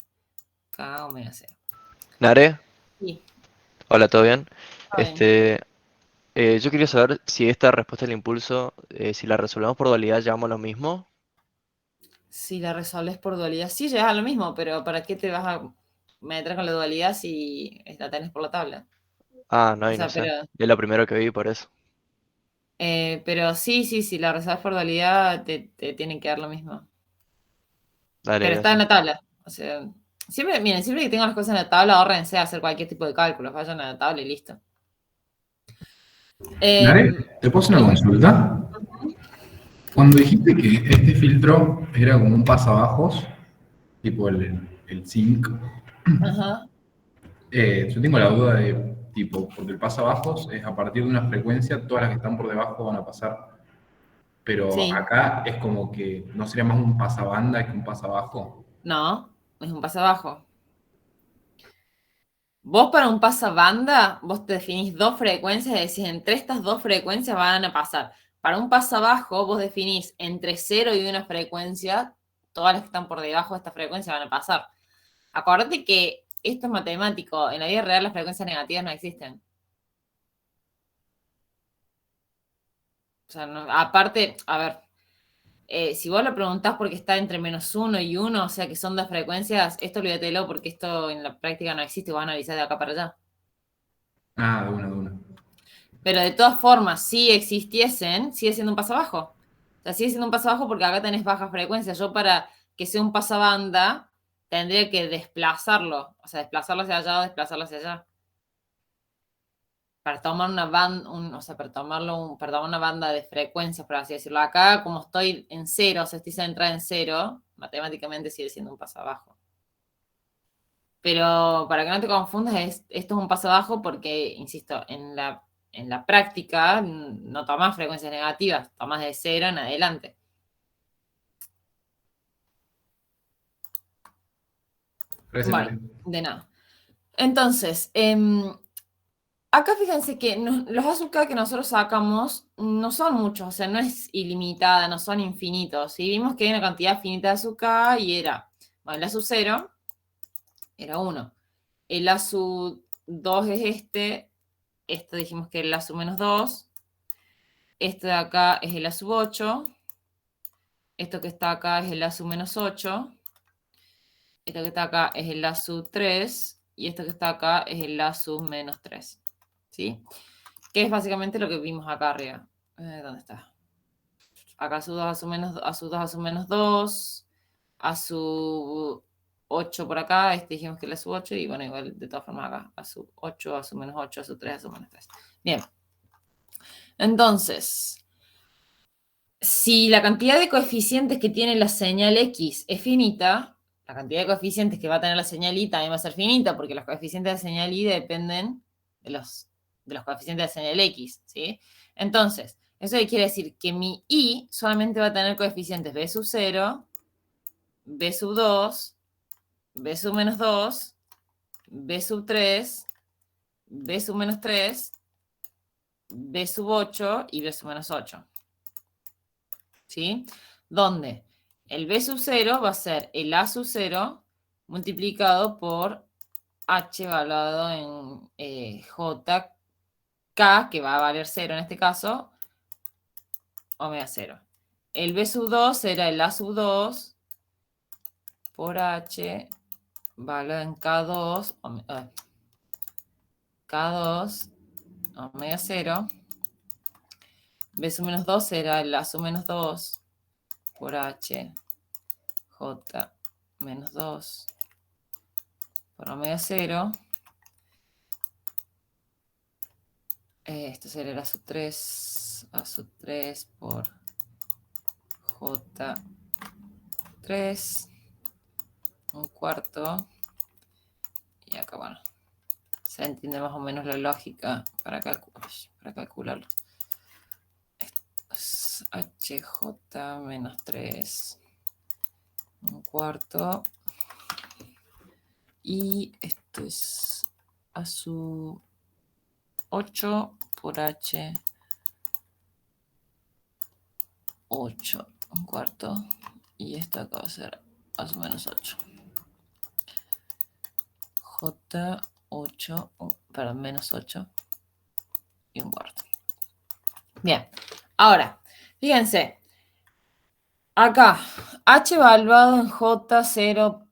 K omega 0. Nare, Sí, hola, ¿todo bien? está bien. Yo quería saber si esta respuesta al impulso, si la resolvemos por dualidad, llegamos a lo mismo. Si la resolves por dualidad, sí llegas a lo mismo, pero ¿para qué te vas a meter con la dualidad si la tenés por la tabla? Ah, no, O y no sea, sé. Es lo primero que vi, por eso. pero sí, si la resolves por dualidad te tienen que dar lo mismo. Dale, Pero está en gracias. la tabla. O sea, siempre, miren, siempre que tengan las cosas en la tabla, ahórrense a hacer cualquier tipo de cálculos, vayan a la tabla y listo. Nare, ¿te puedo hacer una consulta? Cuando dijiste que este filtro era como un pasabajos, tipo el zinc, Ajá. yo tengo la duda de, tipo, porque el pasabajos es a partir de una frecuencia, todas las que están por debajo van a pasar. Pero Sí. acá es como que no sería más un pasabanda que un pasabajo. No, es un pasabajo. Vos para un pasabanda, vos te definís 2 frecuencias y decís, entre estas 2 frecuencias van a pasar. Para un pasabajo, vos definís entre 0 y una frecuencia, todas las que están por debajo de esta frecuencia van a pasar. Acordate que esto es matemático, en la vida real las frecuencias negativas no existen. O sea, aparte, a ver, si vos lo preguntás porque está entre -1 y 1, o sea que son 2 frecuencias, esto olvídatelo porque esto en la práctica no existe, vos analizás de acá para allá. Ah, de una. Pero de todas formas, si existiesen, sigue siendo un pasabajo. O sea, sigue siendo un pasabajo porque acá tenés baja frecuencia. Yo para que sea un pasabanda, tendría que desplazarlo. O sea, desplazarlo hacia allá o desplazarlo hacia allá. Para tomar una banda, para tomar una banda de frecuencias, por así decirlo. Acá, como estoy en 0, o sea, estoy centrada en 0, matemáticamente sigue siendo un pasabajo. Pero para que no te confundas, esto es un pasabajo porque, insisto, en la práctica no tomas frecuencias negativas, tomas de 0 en adelante. Gracias, Bueno, Nare. de nada. Entonces, acá fíjense que los azúcar que nosotros sacamos no son muchos, o sea, no es ilimitada, no son infinitos. Y vimos que hay una cantidad finita de azúcar y era, bueno, el ASU 0 era 1. El ASU 2 es esto dijimos que era el ASU menos 2. Este de acá es el ASU 8. Esto que está acá es el ASU menos 8. Esto que está acá es el ASU 3. Y esto que está acá es el ASU menos 3. ¿Sí? Que es básicamente lo que vimos acá arriba. ¿Dónde está? Acá ASU 2, ASU menos 2, ASU 2, ASU menos 2. ASU 8 por acá. Este dijimos que es el ASU 8. Y bueno, igual de todas formas acá. ASU 8, ASU menos 8, ASU 3, ASU menos 3. Bien. Entonces, si la cantidad de coeficientes que tiene la señal X es finita, la cantidad de coeficientes que va a tener la señal Y también va a ser finita, porque los coeficientes de la señal Y dependen de los coeficientes de la señal X, ¿sí? Entonces, eso quiere decir que mi Y solamente va a tener coeficientes B sub 0, B sub 2, B sub menos 2, B sub 3, B sub menos 3, B sub 8 y B sub menos 8. ¿Sí? Donde el B sub 0 va a ser el A sub 0 multiplicado por H evaluado en JK, que va a valer 0 en este caso, omega 0. El B sub 2 será el A sub 2 por H evaluado en K2, K2, omega 0. B sub menos 2 será el A sub menos 2 por H J menos 2 por omega 0. Esto será A sub 3 por J 3, un cuarto, y acá, bueno, se entiende más o menos la lógica para calcularlo. Esto es HJ menos 3, un cuarto, y esto es a su 8 por H 8, un cuarto, y esto acá va a ser a su menos 8. J8, perdón, menos 8 y un cuarto. Bien, ahora, fíjense, acá, H evaluado en J0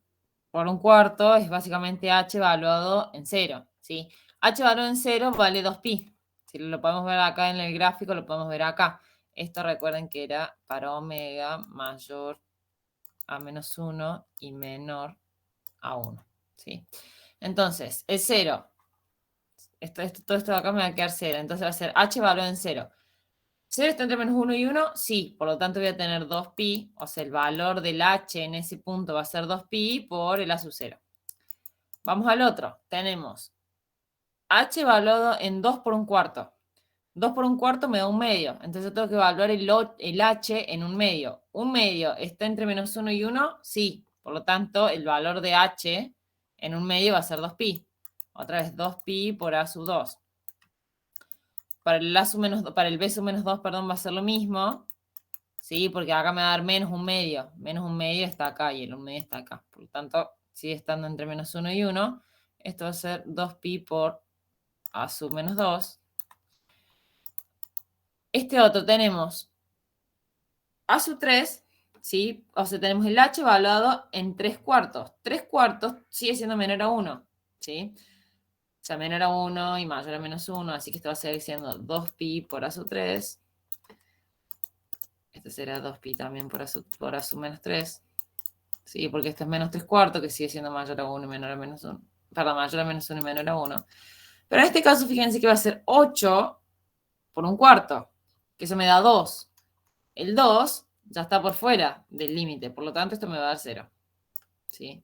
por un cuarto es básicamente H evaluado en 0, ¿sí? H evaluado en 0 vale 2pi. Si lo podemos ver acá en el gráfico, lo podemos ver acá. Esto recuerden que era para omega mayor a menos 1 y menor a 1, ¿sí? Entonces, el 0, todo esto de acá me va a quedar 0, entonces va a ser H evaluado en 0. 0 está entre menos 1 y 1, sí, por lo tanto voy a tener 2pi, o sea, el valor del H en ese punto va a ser 2pi por el A sub 0. Vamos al otro, tenemos H evaluado en 2 por un cuarto. 2 por un cuarto me da un medio, entonces yo tengo que evaluar el H en un medio. ¿Un medio está entre menos 1 y 1? Sí, por lo tanto el valor de H en un medio va a ser 2pi. Otra vez 2pi por A sub 2. Para el B sub menos 2, perdón, va a ser lo mismo. Sí, porque acá me va a dar menos un medio. Menos un medio está acá y el un medio está acá. Por lo tanto, sigue estando entre menos 1 y 1. Esto va a ser 2pi por A sub menos 2. Este otro tenemos A sub 3, ¿sí? O sea, tenemos el H evaluado en 3 cuartos. 3 cuartos sigue siendo menor a 1, ¿sí? O sea, menor a 1 y mayor a menos 1, así que esto va a seguir siendo 2pi por A sub 3. Este será 2pi también por A sub menos 3. Sí, porque esto es menos 3 cuartos, que sigue siendo mayor a 1 y menor a menos 1. Perdón, mayor a menos 1 y menor a 1. Pero en este caso, fíjense que va a ser 8 por un cuarto, que eso me da 2. El 2 ya está por fuera del límite, por lo tanto esto me va a dar 0. ¿Sí?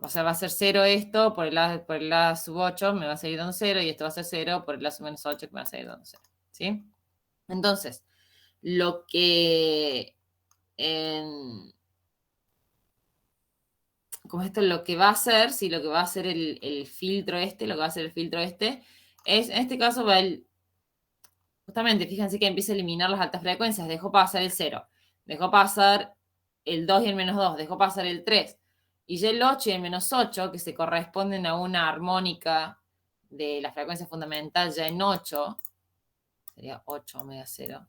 O sea, va a ser 0 esto por el A sub 8, me va a seguir dando 0, y esto va a ser 0 por el A sub menos 8, que me va a seguir dando 0. ¿Sí? Entonces, lo que... como esto lo que va a hacer, si lo que va a hacer el filtro este, lo que va a hacer el filtro este, es, en este caso va el... Justamente, fíjense que empieza a eliminar las altas frecuencias, dejó pasar el 0, dejó pasar el 2 y el menos 2, dejó pasar el 3, y ya el 8 y el menos 8, que se corresponden a una armónica de la frecuencia fundamental ya en 8, sería 8 omega 0,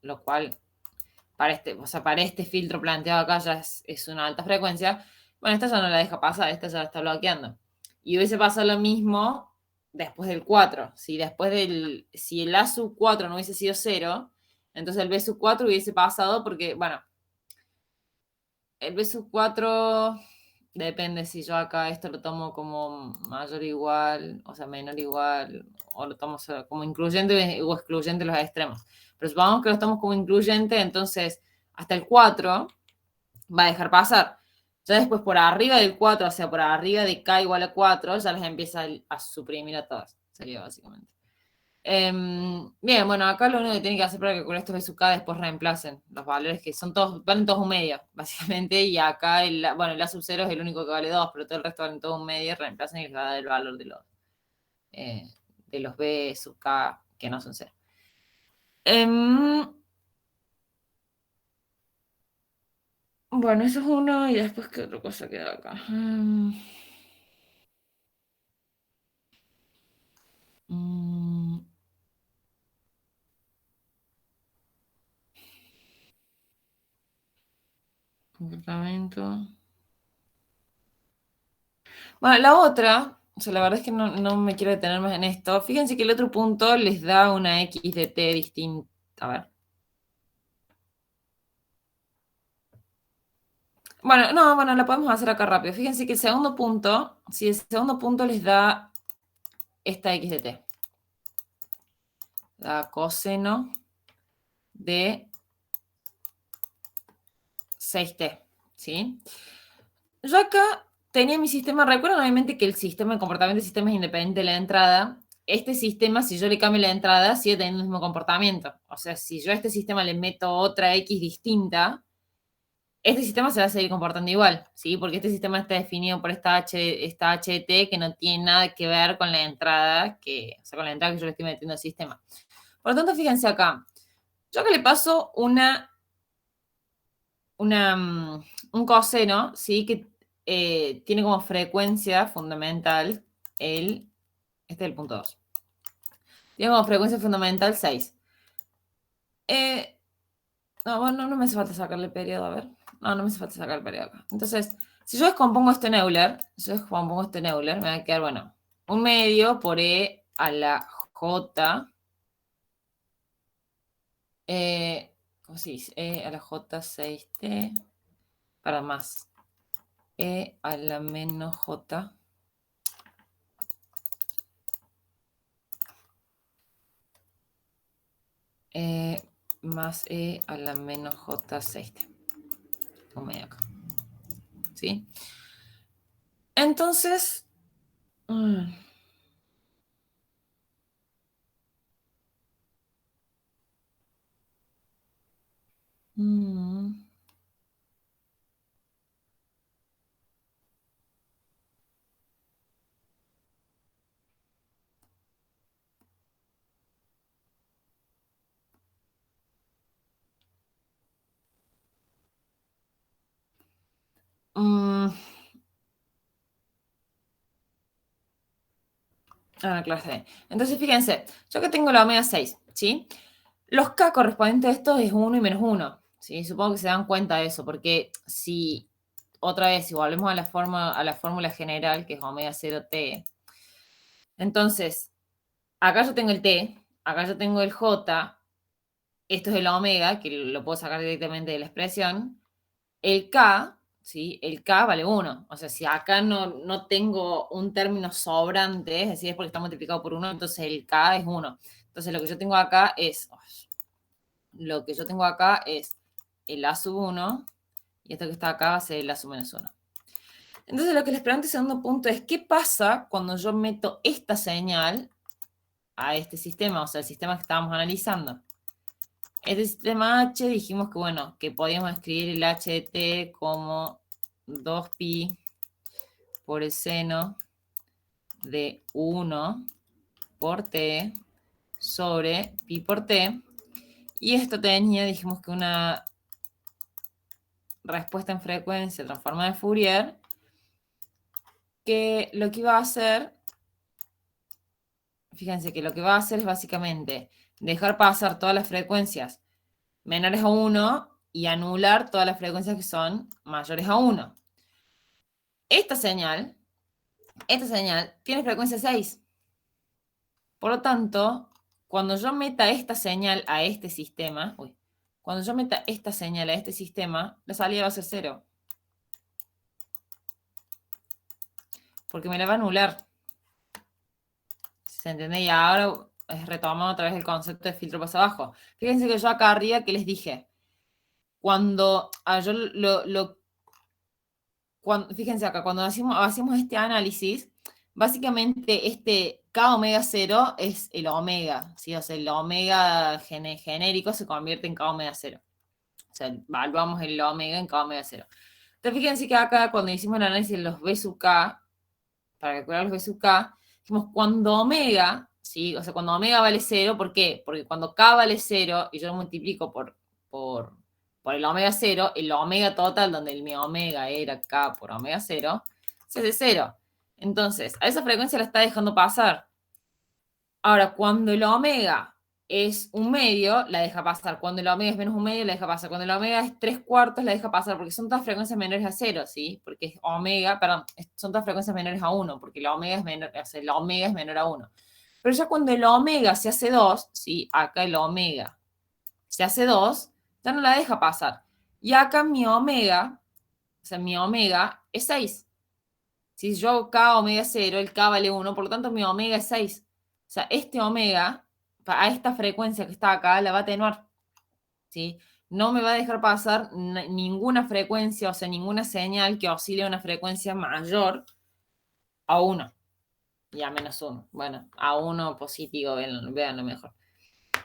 lo cual para este filtro planteado acá ya es una alta frecuencia. Bueno, esta ya no la deja pasar, esta ya la está bloqueando. Y hubiese pasado lo mismo después del 4. Si el A sub 4 no hubiese sido 0, entonces el B sub 4 hubiese pasado porque, bueno, el B sub 4 depende si yo acá esto lo tomo como mayor o igual, o sea, menor o igual, o lo tomo como incluyente o excluyente los extremos. Pero supongamos que lo tomamos como incluyente, entonces hasta el 4 va a dejar pasar. Ya después por arriba del 4, o sea, por arriba de K igual a 4, ya les empieza a suprimir a todas. Sería básicamente. Bien, bueno, acá lo único que tienen que hacer para calcular esto es su K, después reemplacen los valores que son todos, valen todos un medio, básicamente, y acá el A sub 0 es el único que vale 2, pero todo el resto valen todos un medio, reemplacen y les va a dar el valor de los B sub K que no son 0. Bueno, eso es uno, y después, ¿qué otra cosa queda acá? Comportamiento. Bueno, la otra, o sea, la verdad es que no me quiero detener más en esto. Fíjense que el otro punto les da una x de t distinta. A ver. Bueno, la podemos hacer acá rápido. Fíjense que el segundo punto, si el segundo punto les da esta x de t. Da coseno de 6t. ¿sí? Yo acá tenía mi sistema, recuerden obviamente que el sistema de comportamiento del sistema es independiente de la entrada. Este sistema, si yo le cambio la entrada, sigue teniendo el mismo comportamiento. O sea, si yo a este sistema le meto otra X distinta, este sistema se va a seguir comportando igual, ¿sí? Porque este sistema está definido por esta HT que no tiene nada que ver con la entrada que yo le estoy metiendo al sistema. Por lo tanto, fíjense acá. Yo acá le paso un coseno, ¿sí? Que tiene como frecuencia fundamental este es el punto 2. Tiene como frecuencia fundamental 6. No me hace falta sacarle el periodo, a ver. No me hace falta sacar el periodo acá. Entonces, si yo descompongo este Euler, me va a quedar, bueno, un medio por E a la J. ¿Cómo se dice? E a la J 6T. Para más. E a la menos J. Más E a la menos J 6T. Un medio acá. ¿Sí? Entonces, claro, está bien. Entonces, fíjense, yo que tengo la omega 6, ¿sí? Los K correspondientes a esto es 1 y menos 1, ¿sí? Supongo que se dan cuenta de eso, porque si, otra vez, si volvemos a la fórmula general, que es omega 0T, entonces, acá yo tengo el T, acá yo tengo el J, esto es el omega, que lo puedo sacar directamente de la expresión, el K, ¿sí? El K vale 1. O sea, si acá no tengo un término sobrante, es decir, es porque está multiplicado por 1, entonces el K es 1. Entonces lo que yo tengo acá es el A sub 1 y esto que está acá va a ser el A sub menos 1. Entonces lo que les pregunto en segundo punto es, ¿qué pasa cuando yo meto esta señal a este sistema? O sea, el sistema que estábamos analizando. Este sistema H dijimos que, bueno, que podíamos escribir el H de T como 2pi por el seno de 1 por T sobre pi por T. Y esto tenía, dijimos que una respuesta en frecuencia transformada de Fourier, que lo que iba a hacer, fíjense que lo que va a hacer es básicamente dejar pasar todas las frecuencias menores a 1 y anular todas las frecuencias que son mayores a 1. Esta señal tiene frecuencia 6. Por lo tanto, cuando yo meta esta señal a este sistema, la salida va a ser 0. Porque me la va a anular. ¿Se entiende? Y ahora retomamos otra vez el concepto de filtro paso abajo. Fíjense que yo acá arriba, ¿qué les dije? Fíjense acá, cuando hacemos este análisis, básicamente este K omega 0 es el omega, ¿sí? O sea, el omega genérico se convierte en K omega 0. O sea, evaluamos el omega en K omega 0. Entonces, fíjense que acá, cuando hicimos el análisis de los B sub K, para calcular los B sub K, dijimos cuando omega, ¿sí? O sea, cuando omega vale 0, ¿por qué? Porque cuando K vale 0 y yo lo multiplico por el omega 0, el omega total, donde mi omega era K por omega 0, se hace 0. Entonces, a esa frecuencia la está dejando pasar. Ahora, cuando el omega es un medio, la deja pasar. Cuando el omega es menos un medio, la deja pasar. Cuando el omega es 3/4, la deja pasar, porque son todas frecuencias menores a 0, ¿sí? Porque es omega, son todas frecuencias menores a 1, porque el omega es menor a 1. Pero ya cuando el omega se hace 2, ¿sí? Acá el omega se hace 2, ya no la deja pasar. Y acá mi omega es 6. Si yo hago K omega 0, el K vale 1, por lo tanto mi omega es 6. O sea, este omega, a esta frecuencia que está acá, la va a atenuar, ¿sí? no me va a dejar pasar ninguna frecuencia, o sea, ninguna señal que oscile a una frecuencia mayor a 1 y a -1. Bueno, a 1 positivo, vean lo mejor.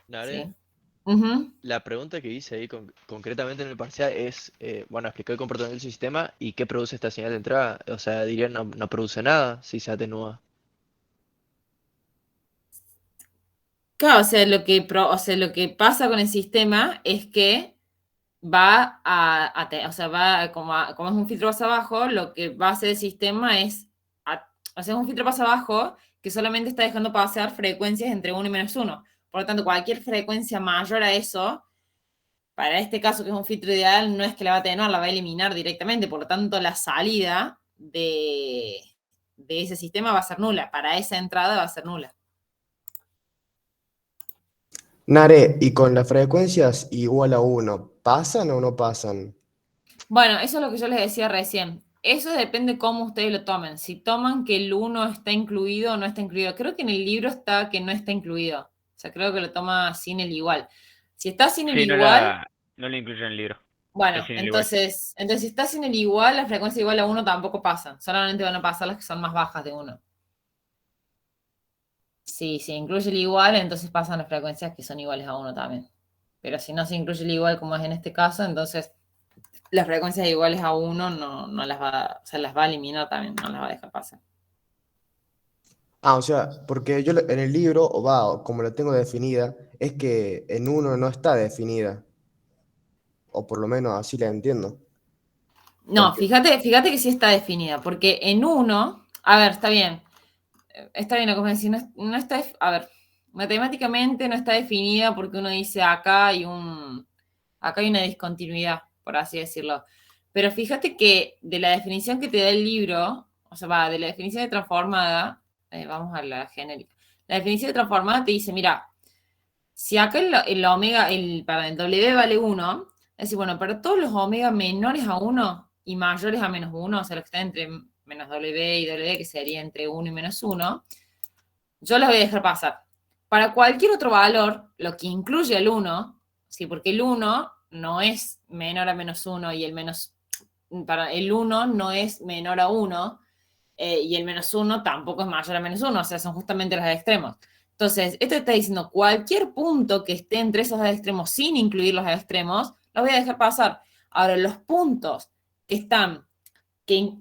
Nare, ¿Sí? Ujú. la pregunta que hice ahí concretamente en el parcial es, bueno, explicar el comportamiento del sistema y qué produce esta señal de entrada. O sea, diría no produce nada si se atenúa. Claro, o sea, lo que pasa con el sistema es que va o sea, como es un filtro más abajo, lo que va a hacer el sistema es, o sea, es un filtro más abajo que solamente está dejando pasar frecuencias entre 1 y -1. Por lo tanto, cualquier frecuencia mayor a eso, para este caso que es un filtro ideal, no es que la va a atenuar, la va a eliminar directamente. Por lo tanto, la salida de ese sistema va a ser nula. Para esa entrada va a ser nula. Nare, ¿y con las frecuencias igual a 1, pasan o no pasan? Bueno, eso es lo que yo les decía recién. Eso depende cómo ustedes lo tomen. Si toman que el 1 está incluido o no está incluido. Creo que en el libro está que no está incluido. O sea, creo que lo toma sin el igual. Si está sin el Sí, igual, no la incluyo en el libro. bueno, Es sin el igual. entonces si está sin el igual, las frecuencias igual a 1 tampoco pasan. Solamente van a pasar las que son más bajas de 1. Si se incluye el igual, entonces pasan las frecuencias que son iguales a 1 también. Pero si no se incluye el igual, como es en este caso, entonces las frecuencias iguales a 1 no las va, o sea, las va a eliminar también, no las va a dejar pasar. Ah, o sea, porque yo en el libro, o como la tengo definida, es que en 1 no está definida. O por lo menos así la entiendo. No, Porque- fíjate que sí está definida, porque en 1, a ver, está bien lo que me decís, no está, a ver, matemáticamente no está definida porque uno dice acá hay una discontinuidad, por así decirlo. Pero fíjate que de la definición que te da el libro, o sea, de la definición de transformada, vamos a la genérica. La definición de transformada te dice, mira, si acá el W vale 1, es decir, bueno, para todos los omega menores a 1 y mayores a -1, o sea, los que están entre menos W y W, que sería entre 1 y -1, yo los voy a dejar pasar. Para cualquier otro valor, lo que incluye el 1, ¿sí? Porque el 1 no es menor a -1 y el 1 no es menor a 1 y el -1 tampoco es mayor a -1, o sea, son justamente los extremos. Entonces, esto está diciendo cualquier punto que esté entre esos dos extremos sin incluir los extremos, los voy a dejar pasar. Ahora, los puntos que están,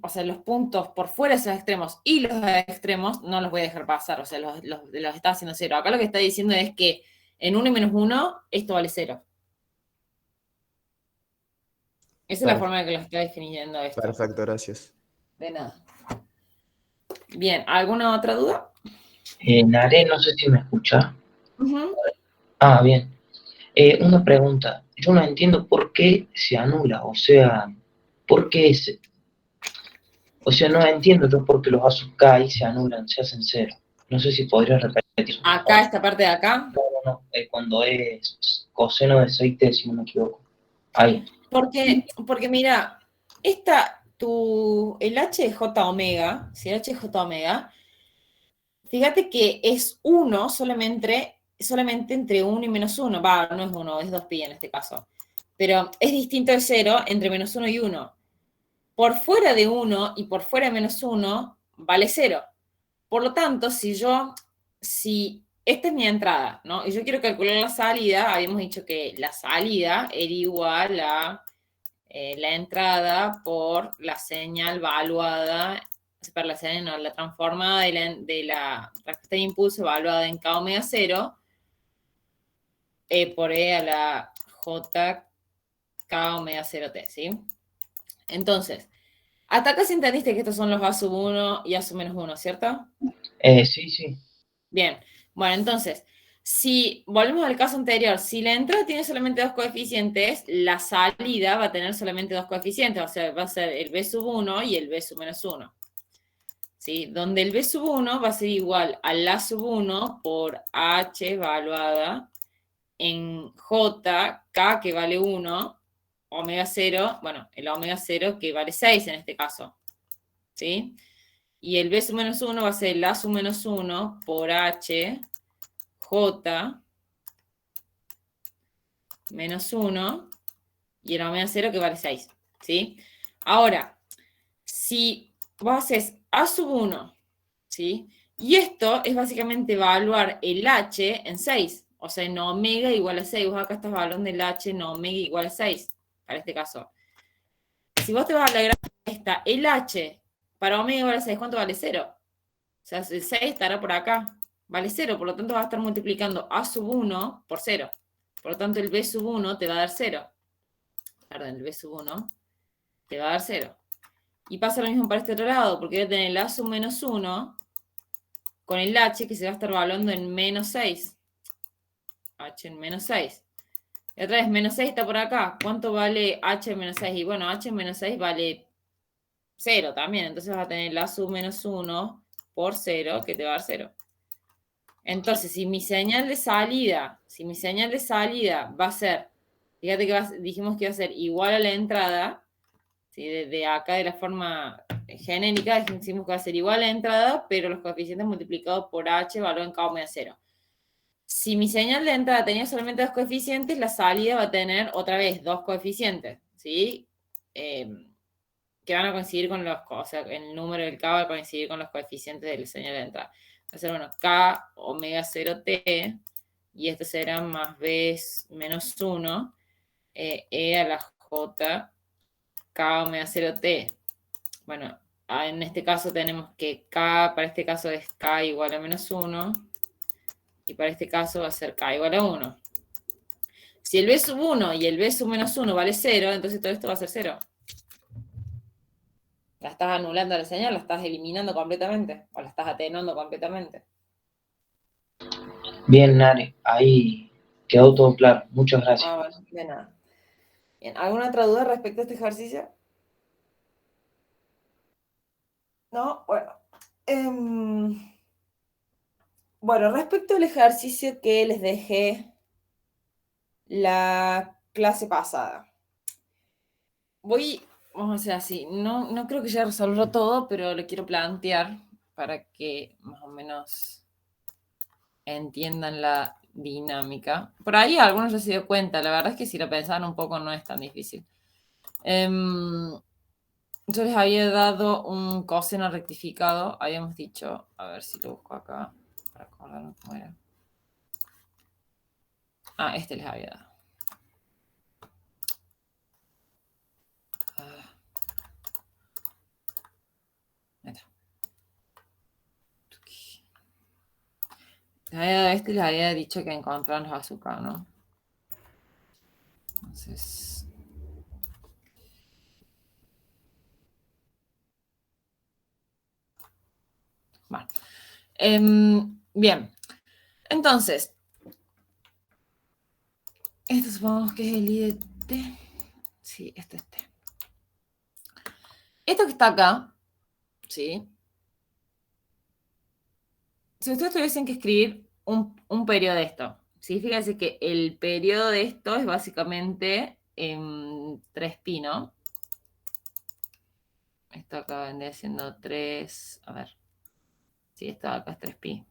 o sea, los puntos por fuera de esos extremos y los extremos, no los voy a dejar pasar, o sea, los está haciendo 0. Acá lo que está diciendo es que en 1 y -1, esto vale 0. Esa es la forma en que lo está definiendo esto. Perfecto, gracias. De nada. Bien, ¿alguna otra duda? Nare, no sé si me escucha. Uh-huh. Ah, bien. Una pregunta. Yo no entiendo por qué se anula, o sea, ¿por qué o sea, no entiendo yo por qué los vasos K se anulan, se hacen 0. No sé si podría repetir. Acá, esta parte de acá. No, cuando es coseno de 6t, si no me equivoco. Ahí. Porque mira, el HJ omega, si el HJ omega, fíjate que es 1 solamente entre 1 y -1. Va, no es 1, es 2pi en este caso. Pero es distinto de 0 entre -1 y 1. Por fuera de 1 y por fuera de -1 vale 0. Por lo tanto, si esta es mi entrada, ¿no? Y yo quiero calcular la salida, habíamos dicho que la salida era igual a la entrada por la señal valuada, para la transformada de la respuesta de impulso evaluada en K omega 0, por E a la J K omega 0t, ¿sí? Entonces, hasta acá sí entendiste que estos son los A sub 1 y A sub menos 1, ¿cierto? Sí. Bien, bueno, entonces, si volvemos al caso anterior, si la entrada tiene solamente 2 coeficientes, la salida va a tener solamente 2 coeficientes, o sea, va a ser el B sub 1 y el B sub menos 1. ¿Sí? Donde el B sub 1 va a ser igual al A sub 1 por H evaluada en J, K que vale 1, omega 0, bueno, el omega 0 que vale 6 en este caso. ¿Sí? Y el B sub menos 1 va a ser el A sub menos 1 por H, J, menos 1, y el omega 0 que vale 6, ¿sí? Ahora, si vos haces A sub 1, ¿sí? Y esto es básicamente evaluar el H en 6, o sea, en omega igual a 6. Vos acá estás evaluando el H en omega igual a 6, para este caso. Si vos te vas a la gráfica esta, el H para omega igual a 6, ¿cuánto vale? 0. O sea, el 6 estará por acá. Vale 0, por lo tanto vas a estar multiplicando A sub 1 por 0. Por lo tanto, el B sub 1 te va a dar 0. Perdón, el B sub 1 te va a dar 0. Y pasa lo mismo para este otro lado, porque voy a tener el A sub menos 1 con el H que se va a estar evaluando en menos 6. H en menos 6. Y otra vez, menos 6 está por acá. ¿Cuánto vale H en menos 6? Y bueno, H en menos 6 vale 0 también. Entonces vas a tener la sub menos 1 por 0, que te va a dar 0. Entonces, si mi señal de salida va a ser, fíjate que dijimos que iba a ser igual a la entrada, ¿sí? De acá de la forma genérica decimos que va a ser igual a la entrada, pero los coeficientes multiplicados por H valoran K omega 0. Si mi señal de entrada tenía solamente 2 coeficientes, la salida va a tener otra vez 2 coeficientes, ¿sí? Que van a coincidir con los, o sea, el número del K va a coincidir con los coeficientes de la señal de entrada. Va a ser, bueno, K omega 0t, y esto será más B menos 1, E a la J, K omega 0t. Bueno, en este caso tenemos que K, para este caso es K igual a menos 1, y para este caso va a ser K igual a 1. Si el B sub 1 y el B sub menos 1 vale 0, entonces todo esto va a ser 0. ¿La estás anulando la señal? ¿La estás eliminando completamente? ¿O la estás atenuando completamente? Bien, Nare, ahí quedó todo claro. Muchas gracias. Bueno, de nada. Bien, ¿alguna otra duda respecto a este ejercicio? No, bueno. Bueno, respecto al ejercicio que les dejé la clase pasada. Vamos a hacer así, no creo que ya resolverlo todo, pero lo quiero plantear para que más o menos entiendan la dinámica. Por ahí algunos ya se dio cuenta, la verdad es que si lo pensaban un poco no es tan difícil. Yo les había dado un coseno rectificado, habíamos dicho, a ver si lo busco acá, para acordarme cómo era. Ah, este les había dado. Ahí está. Les había dado este y les había dicho que encontraron los azúcar, ¿no? Entonces... Bueno. Bien. Entonces, esto supongamos que es el I de T. Sí, este es T. Esto que está acá, ¿sí? Si ustedes tuviesen que escribir un periodo de esto, ¿sí? Fíjense que el periodo de esto es básicamente 3pi, ¿no? Esto acá vendría siendo 3... A ver. Sí, esto acá es 3pi.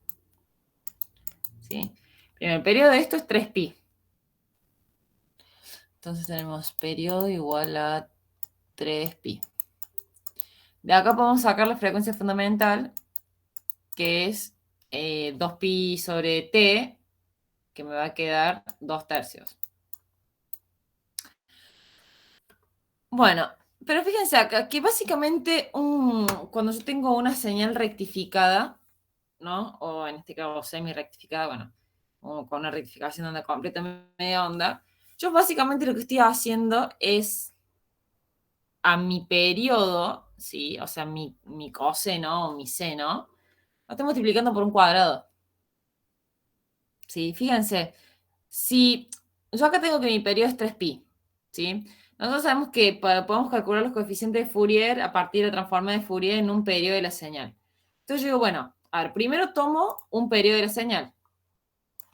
¿Sí? Primero, el periodo de esto es 3pi. Entonces tenemos periodo igual a 3pi. De acá podemos sacar la frecuencia fundamental, que es 2pi sobre t, que me va a quedar 2/3. Bueno, pero fíjense acá, que básicamente cuando yo tengo una señal rectificada, ¿no? O en este caso semi-rectificada, bueno, con una rectificación de onda completa media onda, yo básicamente lo que estoy haciendo es a mi periodo, ¿sí? O sea, mi coseno o mi seno, lo estoy multiplicando por un cuadrado. ¿Sí? Fíjense, si yo acá tengo que mi periodo es 3pi, ¿sí? Nosotros sabemos que podemos calcular los coeficientes de Fourier a partir de la transforma de Fourier en un periodo de la señal. Entonces yo digo, bueno, a ver, primero tomo un periodo de la señal.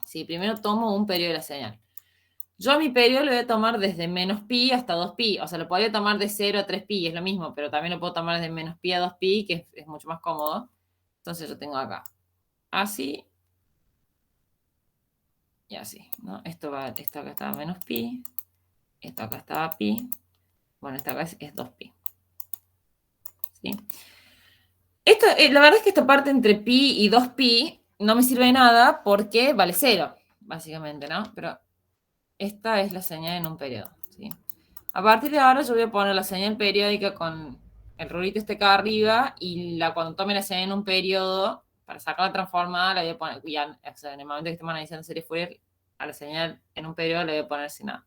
Sí, primero tomo un periodo de la señal. Yo a mi periodo lo voy a tomar desde menos pi hasta 2pi. O sea, lo podría tomar de 0 a 3pi, es lo mismo, pero también lo puedo tomar desde menos pi a 2pi, que es mucho más cómodo. Entonces yo tengo acá así y así, ¿no? Esto acá está a menos pi, Esto acá estaba pi. Bueno, esta acá es 2pi. ¿Sí? Esto, la verdad es que esta parte entre pi y 2pi no me sirve de nada porque vale 0, básicamente, ¿no? Pero esta es la señal en un periodo, ¿sí? A partir de ahora yo voy a poner la señal periódica con el rulito este acá arriba y cuando tome la señal en un periodo, para sacar la transformada, la voy a poner, ya, o sea, en el momento que estemos analizando serie Fourier, a la señal en un periodo le voy a poner sin nada.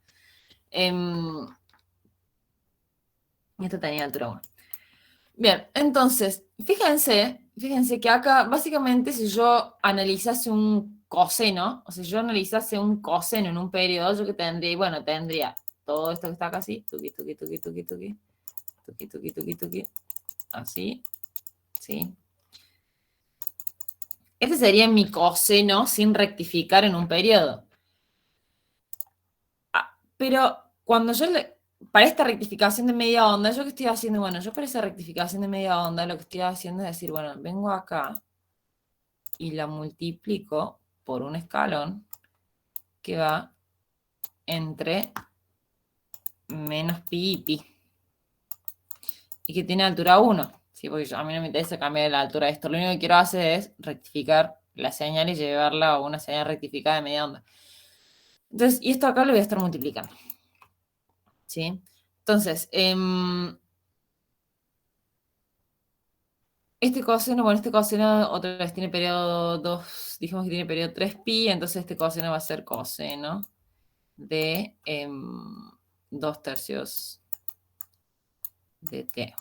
Esto tenía altura 1. Bien, entonces, fíjense que acá, básicamente, si yo analizase un coseno, o sea, si yo analizase un coseno en un periodo, yo que tendría, bueno, tendría todo esto que está acá así, tuqui, tuqui, tuqui, tuqui, tuqui, tuqui, tuqui, tuqui, tuqui, así, ¿sí? Este sería mi coseno sin rectificar en un periodo. Pero cuando yo para esta rectificación de media onda, ¿yo qué estoy haciendo? Bueno, yo para esa rectificación de media onda lo que estoy haciendo es decir, bueno, vengo acá y la multiplico por un escalón que va entre menos pi y pi. Y que tiene altura 1. ¿Sí? Porque a mí no me interesa cambiar la altura de esto. Lo único que quiero hacer es rectificar la señal y llevarla a una señal rectificada de media onda. Entonces, y esto acá lo voy a estar multiplicando. ¿Sí? Entonces, este coseno otra vez tiene periodo 2, dijimos que tiene periodo 3pi, entonces este coseno va a ser coseno de 2/3 de t.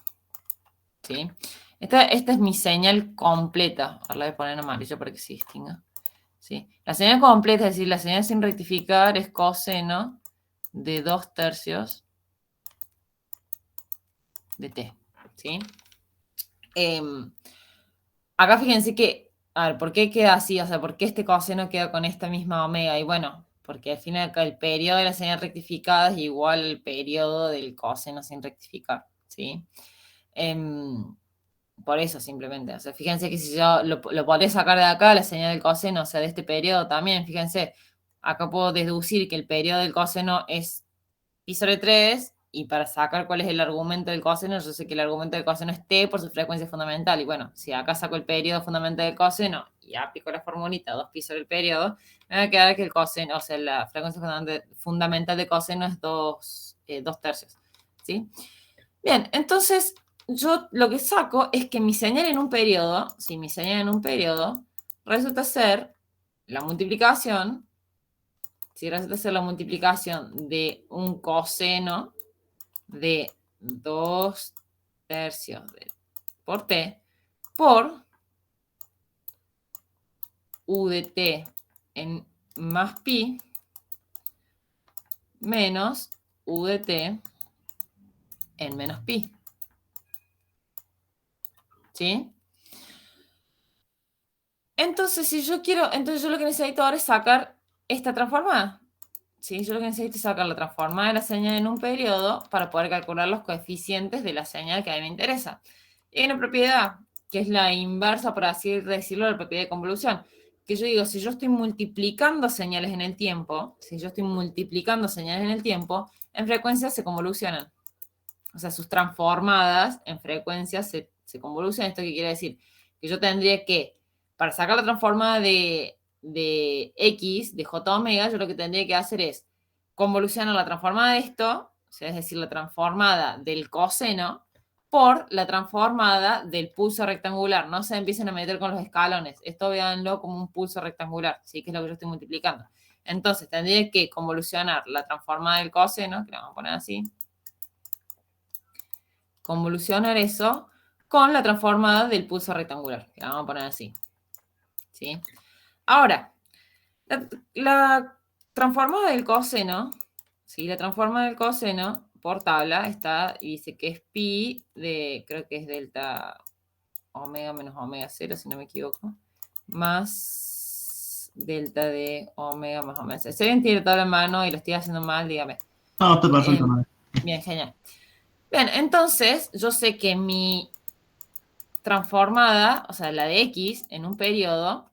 ¿Sí? Esta es mi señal completa. Ahora la voy a poner en amarillo para que se distinga. ¿Sí? La señal completa, es decir, la señal sin rectificar, es coseno de 2/3 de t. ¿Sí? Acá fíjense que, a ver, ¿por qué queda así? O sea, ¿por qué este coseno queda con esta misma omega? Y bueno, porque al final acá el periodo de la señal rectificada es igual al periodo del coseno sin rectificar, ¿sí? Por eso simplemente, o sea, fíjense que si yo lo podré sacar de acá, la señal del coseno, o sea, de este periodo también, fíjense, acá puedo deducir que el periodo del coseno es pi sobre 3, y para sacar cuál es el argumento del coseno, yo sé que el argumento del coseno es t por su frecuencia fundamental, y bueno, si acá saco el periodo fundamental del coseno y aplico la formulita 2pi sobre el periodo, me va a quedar que el coseno, o sea, la frecuencia fundamental de coseno es 2/3, ¿sí? Bien, entonces yo lo que saco es que mi señal en un periodo, si mi señal en un periodo, resulta ser la multiplicación, si resulta ser la multiplicación de un coseno de 2/3 por t por u de t en más pi menos u de t en menos pi. ¿Sí? Entonces, si yo quiero, entonces yo lo que necesito ahora es sacar esta transformada. ¿Sí? Yo lo que necesito es sacar la transformada de la señal en un periodo para poder calcular los coeficientes de la señal que a mí me interesa. Y hay una propiedad que es la inversa, por así decirlo, de la propiedad de convolución. Que yo digo, si yo estoy multiplicando señales en el tiempo, en frecuencia se convolucionan. O sea, sus transformadas en frecuencia se convolucionan. ¿Esto qué quiere decir? Que yo tendría que, para sacar la transformada de x, de j omega, yo lo que tendría que hacer es convolucionar la transformada de esto, o sea, es decir, la transformada del coseno, por la transformada del pulso rectangular. No se empiecen a meter con los escalones. Esto véanlo como un pulso rectangular, ¿sí? Que es lo que yo estoy multiplicando. Entonces, tendría que convolucionar la transformada del coseno, que la vamos a poner así. Convolucionar eso con la transformada del pulso rectangular, que la vamos a poner así. ¿Sí? Ahora, la transformada del coseno, ¿sí? La transformada del coseno por tabla está y dice que es pi de, creo que es delta omega menos omega 0, si no me equivoco, más delta de omega más omega 0. Si alguien tiene la tabla en mano y lo estoy haciendo mal, dígame. No, te pasó mal. Bien, genial. Bien, entonces yo sé que mi transformada, o sea, la de x en un periodo,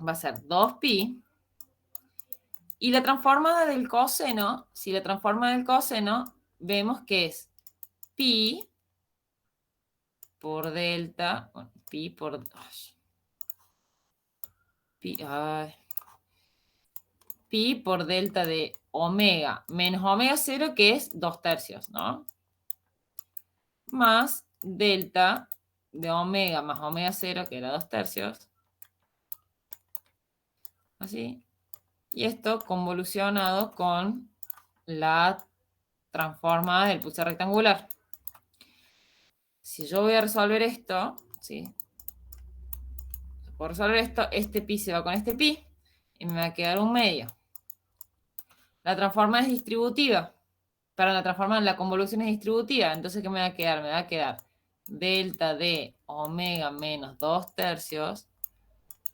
va a ser 2pi Y la transformada del coseno, si la transformada del coseno, vemos que es pi por delta, bueno, pi por... pi por delta de omega menos omega 0, que es 2/3, ¿no? Más delta de omega más omega 0, que era 2/3. Así. Y esto convolucionado con la transformada del pulsar rectangular. Si yo voy a resolver esto, ¿sí? Por resolver esto, este pi se va con este pi y me va a quedar un medio. La transformada es distributiva. Perdón, la transformada, la convolución es distributiva. Entonces, ¿qué me va a quedar? Me va a quedar delta de omega menos 2/3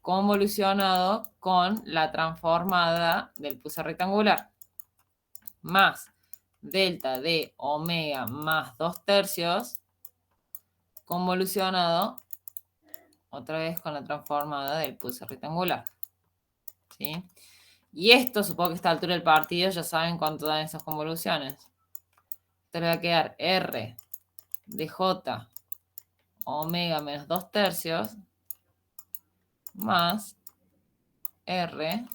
convolucionado con la transformada del pulsar rectangular. Más delta de omega más 2/3 convolucionado otra vez con la transformada del pulsar rectangular. ¿Sí? Y esto, supongo que a esta altura del partido ya saben cuánto dan esas convoluciones. Esto le va a quedar R de J omega menos 2/3 más R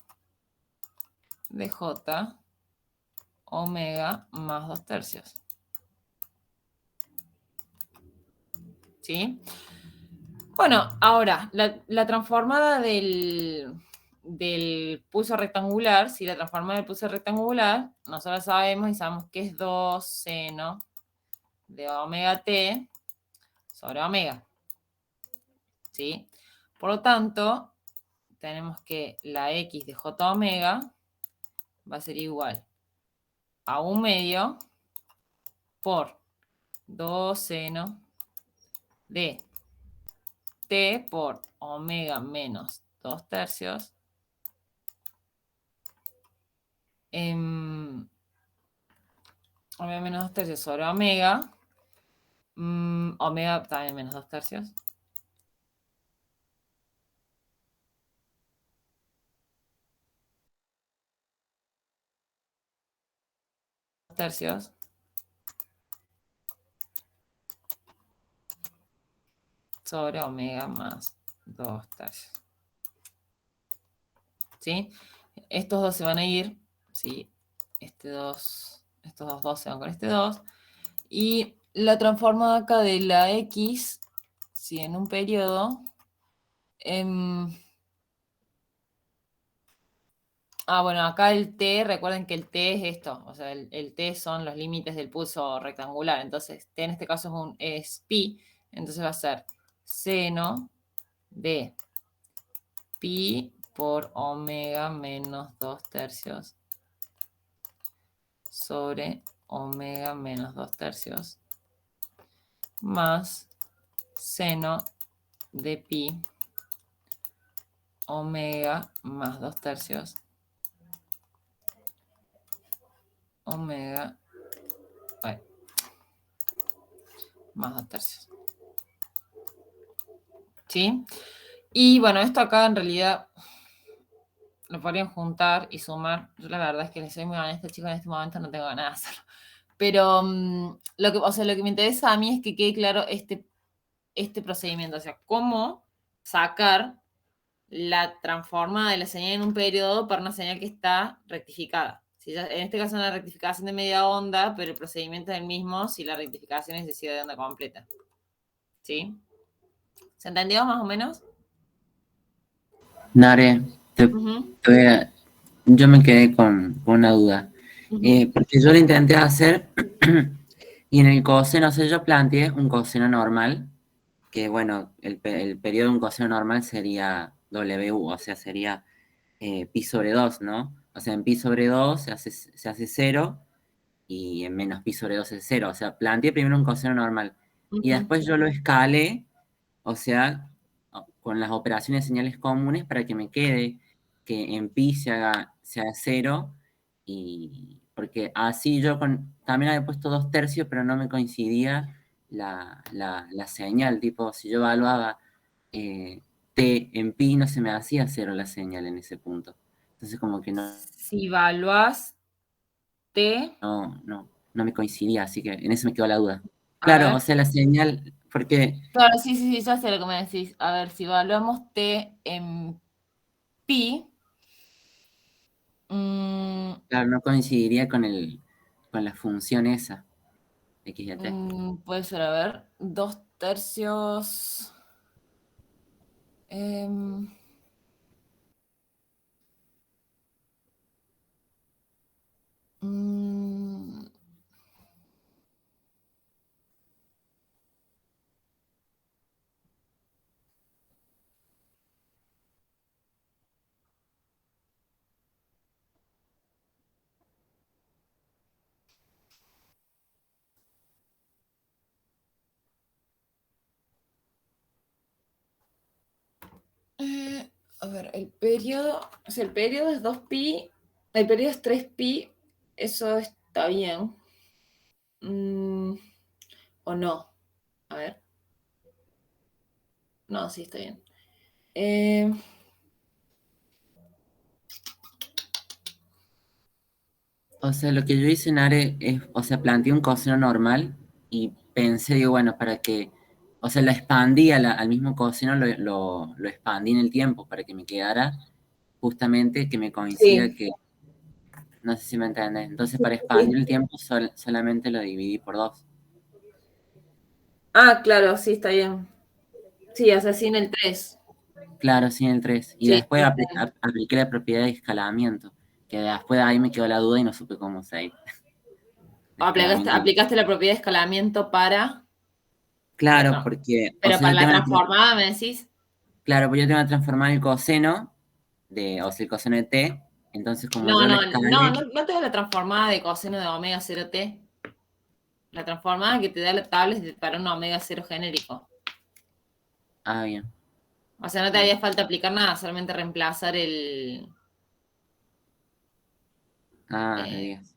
de J omega más 2/3. ¿Sí? Bueno, ahora, la transformada del pulso rectangular, si la transformada del pulso rectangular, nosotros sabemos y sabemos que es 2 seno de omega t sobre omega. ¿Sí? Por lo tanto, tenemos que la x de j omega va a ser igual a 1/2 por 2 seno de t por omega menos 2/3 omega menos 2/3 sobre omega, omega también menos 2/3. Tercios sobre omega más 2/3. ¿Sí? Estos dos se van a ir, ¿sí? Estos dos se van con este 2. Y la transformada acá de la x, ¿sí? En un periodo. Bueno, acá el t, recuerden que el t es esto, o sea, el t son los límites del pulso rectangular, entonces t en este caso es pi, entonces va a ser seno de pi por omega menos 2/3 sobre omega menos 2/3 más seno de pi omega más 2/3 omega más 2/3. ¿Sí? Y bueno, esto acá en realidad lo podrían juntar y sumar. Yo la verdad es que les soy muy honesta, chicos, en este momento no tengo ganas de hacerlo. Pero lo que me interesa a mí es que quede claro este procedimiento. O sea, cómo sacar la transformada de la señal en un periodo para una señal que está rectificada. Si ya, en este caso es una rectificación de media onda, pero el procedimiento es el mismo si la rectificación es de onda completa. ¿Sí? ¿Se entendió más o menos? Nare, yo me quedé con una duda. Porque yo lo intenté hacer y en el coseno, o sea, yo planteé un coseno normal, que bueno, el periodo de un coseno normal sería WU, o sea, sería pi sobre 2, ¿no? O sea, en pi sobre 2 se hace 0 y en menos pi sobre 2 es 0. O sea, planteé primero un coseno normal y después yo lo escalé, o sea, con las operaciones de señales comunes para que me quede que en pi se haga 0 y porque así yo también había puesto 2/3, pero no me coincidía la señal, tipo, si yo evaluaba t en pi no se me hacía 0 la señal en ese punto. Entonces como que Si evaluás T, no me coincidía, así que en eso me quedó la duda. A Claro, ver. o sea, la señal, porque claro, sí, ya sé lo que me decís. A ver, si evaluamos T en pi, claro, no coincidiría con la función esa, x y t. puede ser, a ver, 2/3. mm, a ver, el periodo, o sea, el periodo es 2pi, el periodo es 3pi, eso está bien. ¿O no? A ver. No, sí, está bien. O sea, lo que yo hice en ARE es, o sea, planteé un coseno normal y pensé, digo, bueno, para que, o sea, la expandí al mismo coseno, lo expandí en el tiempo para que me quedara justamente que me coincida Sí. que, no sé si me entiendes. Entonces, para expandir el tiempo solamente lo dividí por 2. Ah, claro, sí, está bien. Sí, o sea, sin el 3. Claro, sí, en el 3. Y Sí, después está bien. apliqué la propiedad de escalamiento, que después de ahí me quedó la duda y no supe cómo seguir. Aplicaste la propiedad de escalamiento para... Claro, porque, o Pero sea, para yo la tengo transformada, ¿me decís? claro, pues yo tengo que transformar el coseno o sea, el coseno de t, entonces como No, yo lo no, escalé, no tengo la transformada de coseno de omega 0t. La transformada que te da la tabla es para un omega 0 genérico. bien. O sea, no te haría falta aplicar nada, solamente reemplazar el... Digas.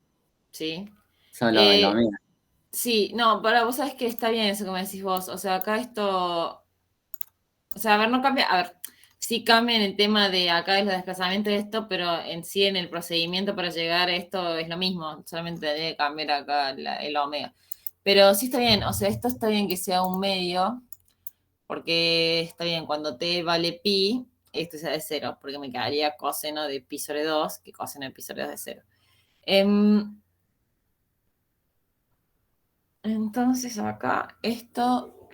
Sí. Solo el omega. Sí, no, pero vos sabés que está bien eso que me decís vos. O sea, acá esto... O sea, a ver, no cambia... A ver, sí cambia en el tema de acá es los desplazamientos de esto, pero en sí en el procedimiento para llegar a esto es lo mismo. Solamente debe cambiar acá el omega. Pero sí está bien, o sea, esto está bien que sea un medio, porque está bien, cuando t vale pi, esto sea de 0, porque me quedaría coseno de pi sobre 2, que coseno de pi sobre 2 de 0. Entonces acá, esto,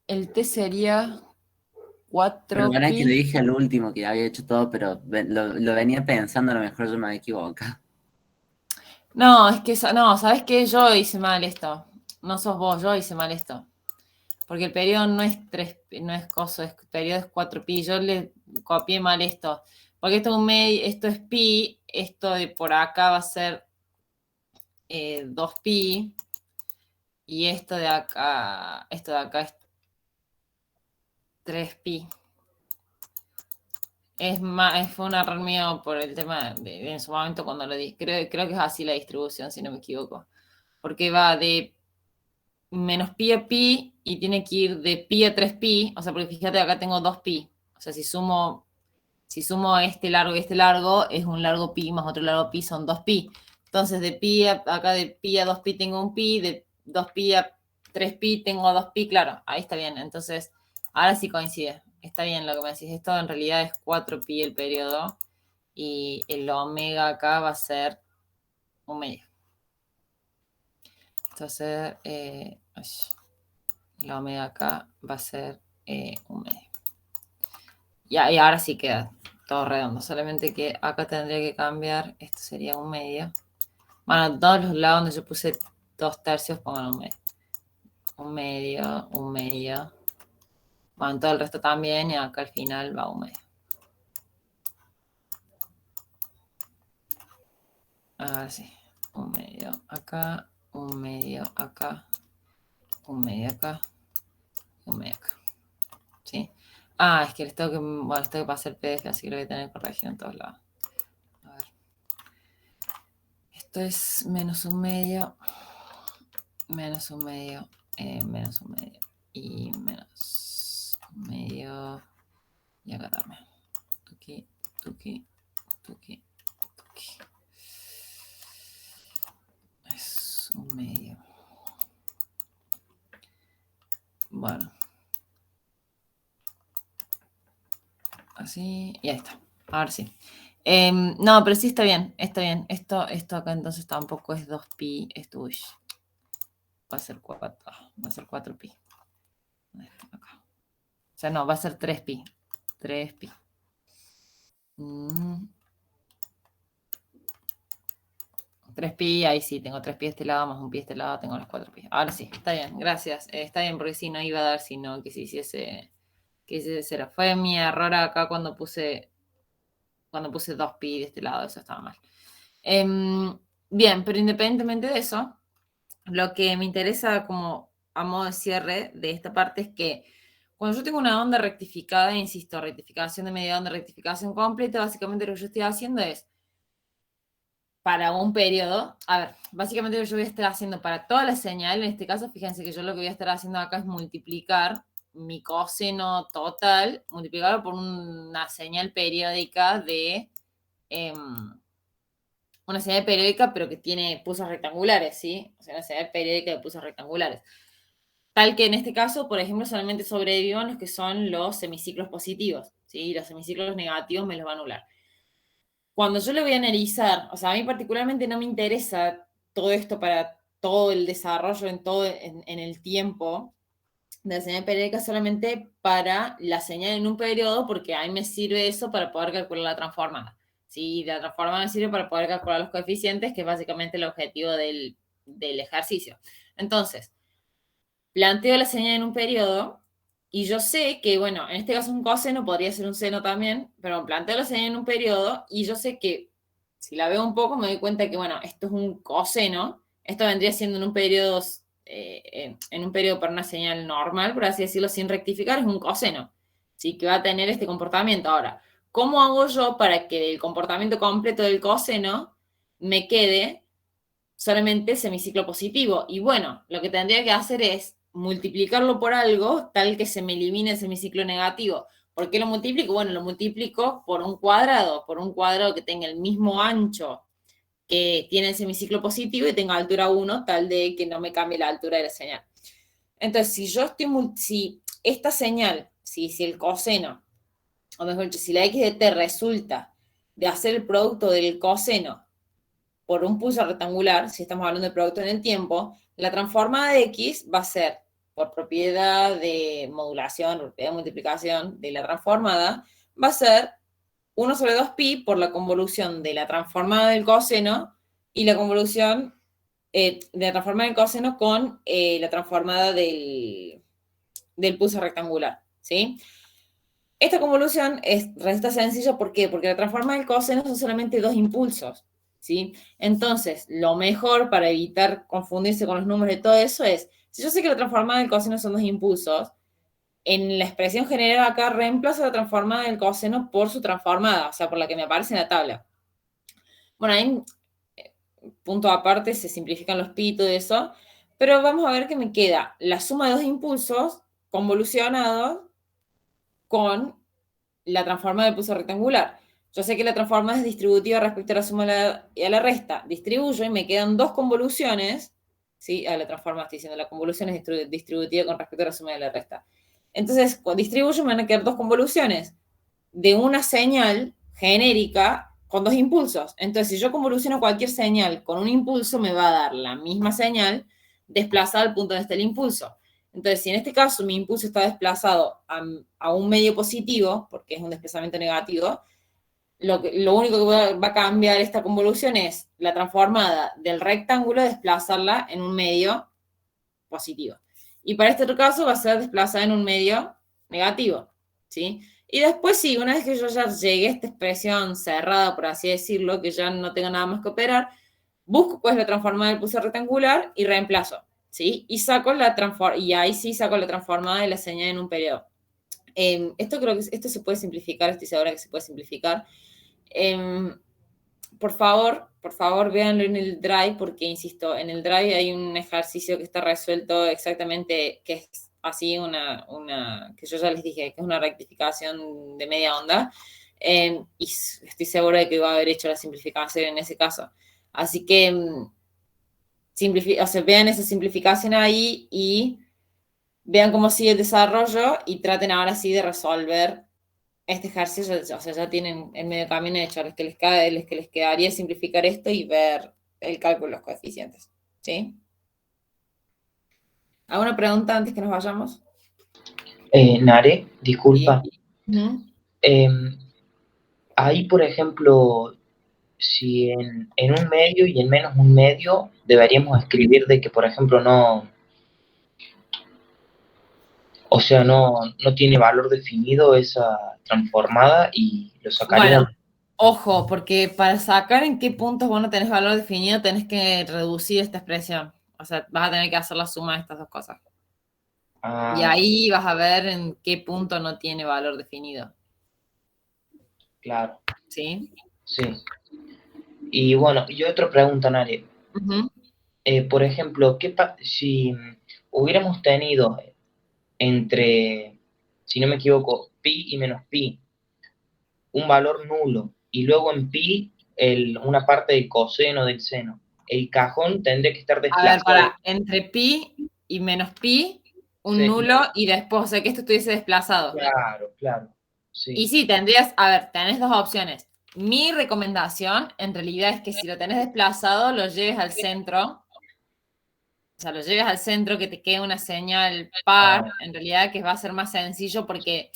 el t sería 4pi. Perdona que le dije al último que había hecho todo, pero lo venía pensando, a lo mejor yo me había equivocado. No, es que, no, ¿sabes qué? Yo hice mal esto. No sos vos, yo hice mal esto. Porque el periodo no es 3, no es coso, el periodo es 4pi. Yo le copié mal esto. Porque esto es un medio, esto es pi, esto de por acá va a ser 2pi. Y esto de acá es 3pi. Fue un error mío por el tema de en su momento cuando lo di. Creo que es así la distribución, si no me equivoco. Porque va de menos pi a pi y tiene que ir de pi a 3pi. O sea, porque fíjate, acá tengo 2pi. O sea, si sumo este largo y este largo, es un largo pi más otro largo pi, son 2pi. Entonces, acá de pi a 2pi tengo un pi, de 2pi a 3pi tengo 2pi, claro, ahí está bien. Entonces, ahora sí coincide. Está bien lo que me decís. Esto en realidad es 4pi el periodo y el omega acá va a ser un medio. Entonces, la omega acá va a ser un medio. Y ahora sí queda todo redondo, solamente que acá tendría que cambiar, esto sería un medio. Bueno, todos los lados donde yo puse 2/3 pongan un medio. Un medio, un medio. Bueno, todo el resto también y acá al final va un medio. Ahora sí, un medio acá, un medio acá, un medio acá, un medio acá. ¿Sí? Es que les tengo que pasar el PDF, así que lo voy a tener que corregir en todos lados. A ver. Esto es menos un medio, menos un medio, menos un medio y menos un medio. Y acá también. Aquí Tuki. Es un medio. Bueno. Así, y ahí está. Ahora sí. No, pero sí está bien, está bien. Esto acá entonces tampoco es 2pi, esto uy, va a ser 4pi. Acá. O sea, no, va a ser 3pi. 3pi. 3pi, ahí sí, tengo 3pi de este lado, más un pi de este lado, tengo los 4pi. Ahora sí, está bien, gracias. Está bien, porque si no iba a dar, sino que si hiciese, cero. Fue mi error acá cuando puse 2pi de este lado, eso estaba mal. Bien, pero independientemente de eso, lo que me interesa como a modo de cierre de esta parte es que cuando yo tengo una onda rectificada, insisto, rectificación de media onda, rectificación completa, básicamente lo que yo estoy haciendo es para un periodo, a ver, básicamente lo que yo voy a estar haciendo para toda la señal, en este caso, fíjense que yo lo que voy a estar haciendo acá es multiplicar mi coseno total, multiplicarlo por una señal periódica de... una señal periódica, pero que tiene pulsos rectangulares, ¿sí? O sea, una señal periódica de pulsos rectangulares. Tal que en este caso, por ejemplo, solamente sobrevivan los que son los semiciclos positivos, ¿sí? Los semiciclos negativos me los va a anular. Cuando yo le voy a analizar, o sea, a mí particularmente no me interesa todo esto para todo el desarrollo en el tiempo de la señal periódica, solamente para la señal en un periodo, porque a mí me sirve eso para poder calcular la transformada. Sí, la transformada me sirve para poder calcular los coeficientes, que es básicamente el objetivo del ejercicio. Entonces, planteo la señal en un periodo y yo sé que, bueno, en este caso un coseno podría ser un seno también, pero planteo la señal en un periodo y yo sé que si la veo un poco me doy cuenta que, bueno, esto es un coseno, esto vendría siendo en un periodo para una señal normal, por así decirlo, sin rectificar, es un coseno, ¿sí? Que va a tener este comportamiento. Ahora, ¿cómo hago yo para que el comportamiento completo del coseno me quede solamente semiciclo positivo? Y bueno, lo que tendría que hacer es multiplicarlo por algo tal que se me elimine el semiciclo negativo. ¿Por qué lo multiplico? Bueno, lo multiplico por un cuadrado que tenga el mismo ancho que tiene el semiciclo positivo y tenga altura 1, tal de que no me cambie la altura de la señal. Entonces, si esta señal, si el coseno, o mejor dicho, si la x de t resulta de hacer el producto del coseno por un pulso rectangular, si estamos hablando de producto en el tiempo, la transformada de x va a ser, por propiedad de modulación, propiedad de multiplicación de la transformada, va a ser 1 sobre 2pi por la convolución de la transformada del coseno y la convolución de la transformada del coseno con la transformada del pulso rectangular, ¿sí? Esta convolución resulta sencilla, ¿por qué? Porque la transformada del coseno son solamente 2 impulsos, ¿sí? Entonces, lo mejor para evitar confundirse con los números de todo eso es, si yo sé que la transformada del coseno son 2 impulsos, en la expresión general acá reemplazo la transformada del coseno por su transformada, o sea, por la que me aparece en la tabla. Bueno, ahí, punto aparte, se simplifican los pi y todo eso, pero vamos a ver que me queda la suma de 2 impulsos convolucionados con la transformada del pulso rectangular. Yo sé que la transformada es distributiva respecto a la suma y a la resta. Distribuyo y me quedan 2 convoluciones, ¿sí? A la transformada estoy diciendo, la convolución es distributiva con respecto a la suma y a la resta. Entonces, cuando distribuyo me van a quedar 2 convoluciones de una señal genérica con 2 impulsos. Entonces, si yo convoluciono cualquier señal con un impulso, me va a dar la misma señal desplazada al punto donde está el impulso. Entonces, si en este caso mi impulso está desplazado a un medio positivo, porque es un desplazamiento negativo, lo único que va a cambiar esta convolución es la transformada del rectángulo, desplazarla en un medio positivo. Y para este otro caso va a ser desplazada en un medio negativo, ¿sí? Y después sí, una vez que yo ya llegué a esta expresión cerrada, por así decirlo, que ya no tengo nada más que operar, busco pues la transformada del pulso rectangular y reemplazo, ¿sí? Y ahí sí saco la transformada de la señal en un periodo. Esto se puede simplificar, estoy segura que se puede simplificar. Por favor, véanlo en el Drive, porque, insisto, en el Drive hay un ejercicio que está resuelto exactamente, que es así que yo ya les dije, que es una rectificación de media onda. y estoy segura de que va a haber hecho la simplificación en ese caso. Así que vean esa simplificación ahí y vean cómo sigue el desarrollo y traten ahora sí de resolver este ejercicio. O sea, ya tienen el medio camino hecho. Les que les quedaría simplificar esto y ver el cálculo de los coeficientes. ¿Sí? ¿Alguna pregunta antes que nos vayamos? Nare, disculpa. ¿Mm? Ahí, por ejemplo, si en un medio y en menos un medio deberíamos escribir de que, por ejemplo, no tiene valor definido esa transformada y lo sacaríamos. Bueno, ojo, porque para sacar en qué puntos vos no tenés valor definido, tenés que reducir esta expresión. O sea, vas a tener que hacer la suma de estas dos cosas. Y ahí vas a ver en qué punto no tiene valor definido. Claro. ¿Sí? Sí. Y bueno, y otra pregunta, Nare. Por ejemplo, si hubiéramos tenido entre, si no me equivoco, pi y menos pi, un valor nulo, y luego en pi una parte del coseno del seno, el cajón tendría que estar A ver, desplazado. entre pi y menos pi, un Sí. nulo, y después, o sea, que esto estuviese desplazado. Claro. Sí. Y sí, tenés dos opciones. Mi recomendación, en realidad, es que si lo tenés desplazado, lo lleves al centro. O sea, lo lleves al centro, que te quede una señal par, en realidad, que va a ser más sencillo porque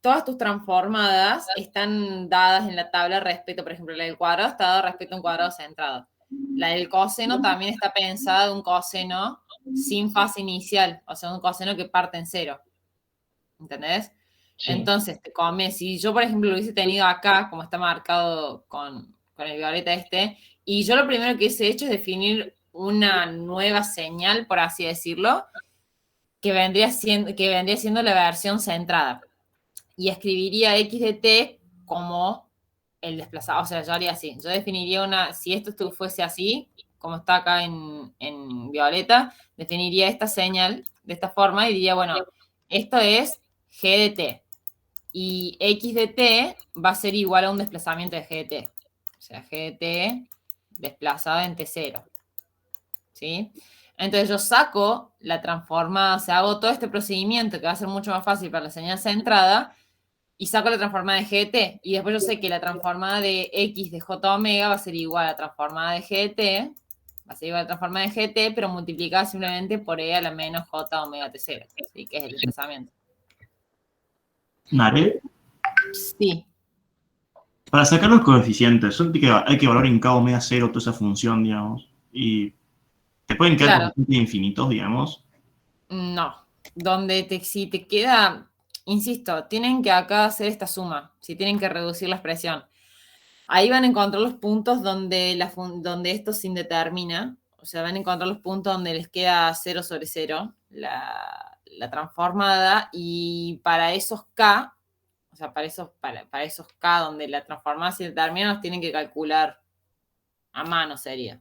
todas tus transformadas están dadas en la tabla respecto, por ejemplo, la del cuadrado está dada respecto a un cuadrado centrado. La del coseno también está pensada de un coseno sin fase inicial, o sea, un coseno que parte en cero. ¿Entendés? Sí. Entonces, si yo, por ejemplo, lo hubiese tenido acá, como está marcado con el violeta y yo lo primero que hubiese hecho es definir una nueva señal, por así decirlo, que vendría siendo la versión centrada. Y escribiría x de t como el desplazado. O sea, yo haría así. Yo definiría si esto fuese así, como está acá en violeta, definiría esta señal de esta forma y diría, bueno, esto es g de t. Y x de t va a ser igual a un desplazamiento de g de t. O sea, g de t desplazado en t0. ¿Sí? Entonces yo saco la transformada, o sea, hago todo este procedimiento que va a ser mucho más fácil para la señal centrada y saco la transformada de g de t. Y después yo sé que la transformada de x de j omega va a ser igual a la transformada de g de t, va a ser igual a la transformada de g de t, pero multiplicada simplemente por e a la menos j omega t0, ¿sí? Que es el desplazamiento. Nare, Sí. para sacar los coeficientes, hay que evaluar en k omega 0 toda esa función, digamos. Y te pueden quedar coeficientes infinitos, digamos. No. Si te queda, insisto, tienen que acá hacer esta suma, si tienen que reducir la expresión. Ahí van a encontrar los puntos donde esto se indetermina, o sea, van a encontrar los puntos donde les queda 0 sobre 0, la transformada, y para esos k, o sea, para esos k donde la transformada se indetermina, los tienen que calcular a mano, sería.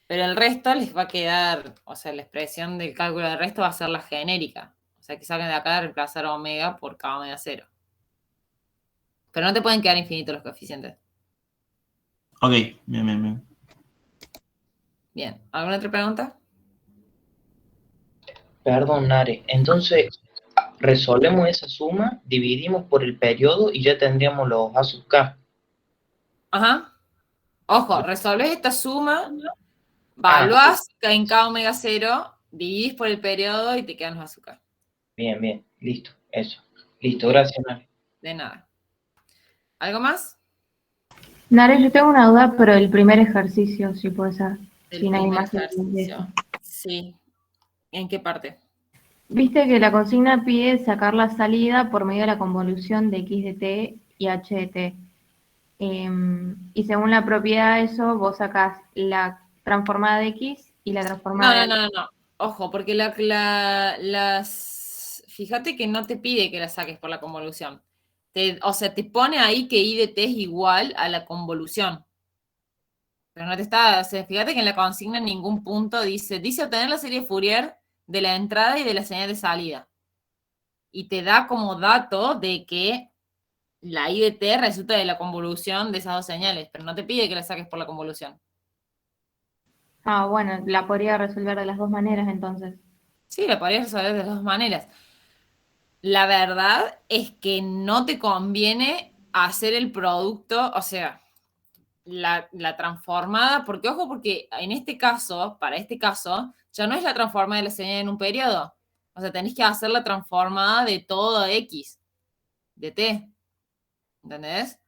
Pero el resto les va a quedar, o sea, la expresión del cálculo del resto va a ser la genérica. O sea, que saquen de acá de reemplazar omega por k omega 0. Pero no te pueden quedar infinitos los coeficientes. Ok, bien. Bien, ¿alguna otra pregunta? Perdón, Nare. Entonces, resolvemos esa suma, dividimos por el periodo y ya tendríamos los A sub K. Ajá. Ojo, resolves esta suma, evaluás en k omega 0, dividís por el periodo y te quedan los azúcar. Bien. Listo, eso. Listo, gracias, Nare. De nada. ¿Algo más? Nare, yo tengo una duda, pero el primer ejercicio, si puede ser. El primer ejercicio. Sí. ¿En qué parte? Viste que la consigna pide sacar la salida por medio de la convolución de x de t y h de t. Y según la propiedad de eso, vos sacás la transformada de x y la transformada de... No. Ojo, porque fíjate que no te pide que la saques por la convolución. O sea, te pone ahí que i de t es igual a la convolución. Pero no te está... O sea, fíjate que en la consigna en ningún punto dice obtener la serie Fourier de la entrada y de la señal de salida. Y te da como dato de que la I de t resulta de la convolución de esas dos señales, pero no te pide que la saques por la convolución. Ah, bueno, la podría resolver de las dos maneras entonces. Sí, la podrías resolver de las dos maneras. La verdad es que no te conviene hacer el producto, o sea, la transformada, porque ojo, porque en este caso, para este caso, ya no es la transformada de la señal en un periodo. O sea, tenés que hacer la transformada de todo X, de T. ¿Entendés?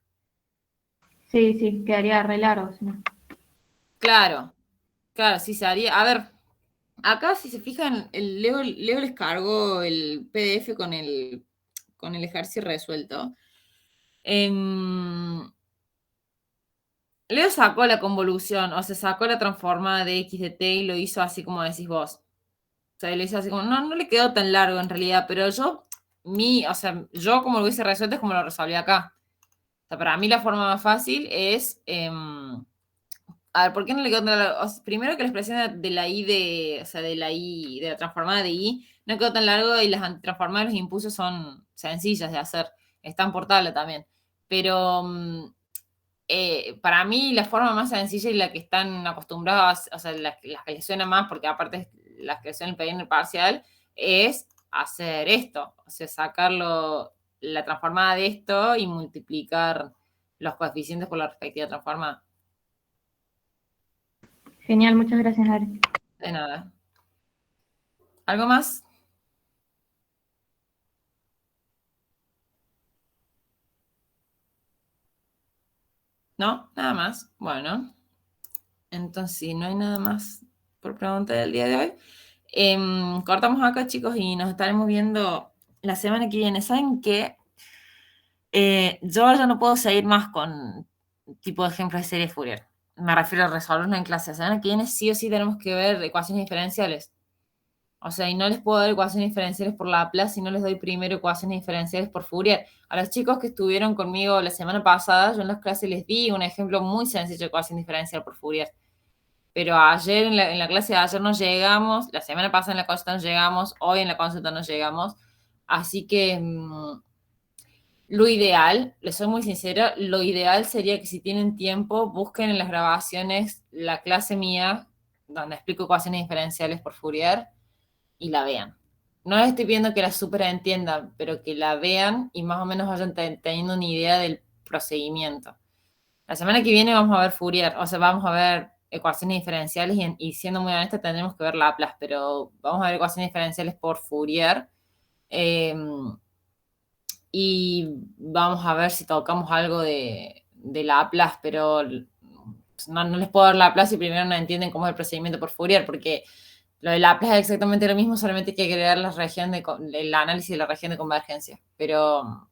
Sí, quedaría re largo, si no. Claro, sí se haría. A ver, acá si se fijan, Leo les cargó el PDF con el ejercicio resuelto. Leo sacó la convolución, o sea, sacó la transformada de X de T y lo hizo así como decís vos. O sea, lo hizo así como, no le quedó tan largo en realidad, pero yo como lo hubiese resuelto es como lo resolví acá. O sea, para mí la forma más fácil es, a ver, ¿por qué no le quedó tan largo? O sea, primero que la expresión de la I de la transformada de I no quedó tan largo y las transformadas de los impulsos son sencillas de hacer, están por tabla también. Pero para mí la forma más sencilla y la que están acostumbrados, o sea, las que les suena más, porque aparte es las que suenan en el parcial, es hacer esto, o sea, sacarlo, la transformada de esto y multiplicar los coeficientes por la respectiva transformada. Genial, muchas gracias, Nare. De nada. ¿Algo más? ¿No? Nada más. Bueno. Entonces, si no hay nada más por pregunta del día de hoy, cortamos acá, chicos, y nos estaremos viendo la semana que viene. ¿Saben qué? Yo ya no puedo seguir más con tipo de ejemplos de serie Fourier. Me refiero a resolverlo en clase. La semana que viene sí o sí tenemos que ver ecuaciones diferenciales. O sea, y no les puedo dar ecuaciones diferenciales por Laplace si no les doy primero ecuaciones diferenciales por Fourier. A los chicos que estuvieron conmigo la semana pasada, yo en las clases les di un ejemplo muy sencillo de ecuación diferencial por Fourier. Pero ayer, en la clase de ayer no llegamos, la semana pasada en la consulta no llegamos, hoy en la consulta no llegamos. Así que lo ideal, les soy muy sincera, lo ideal sería que si tienen tiempo, busquen en las grabaciones la clase mía, donde explico ecuaciones diferenciales por Fourier, y la vean. No les estoy pidiendo que la súper entiendan, pero que la vean y más o menos vayan teniendo una idea del procedimiento. La semana que viene vamos a ver Fourier, o sea, vamos a ver ecuaciones diferenciales y siendo muy honesta tendremos que ver Laplace, pero vamos a ver ecuaciones diferenciales por Fourier y vamos a ver si tocamos algo de Laplace, pero no les puedo dar Laplace si primero no entienden cómo es el procedimiento por Fourier, porque lo de Laplace es exactamente lo mismo, solamente hay que agregar el análisis de la región de convergencia. Pero,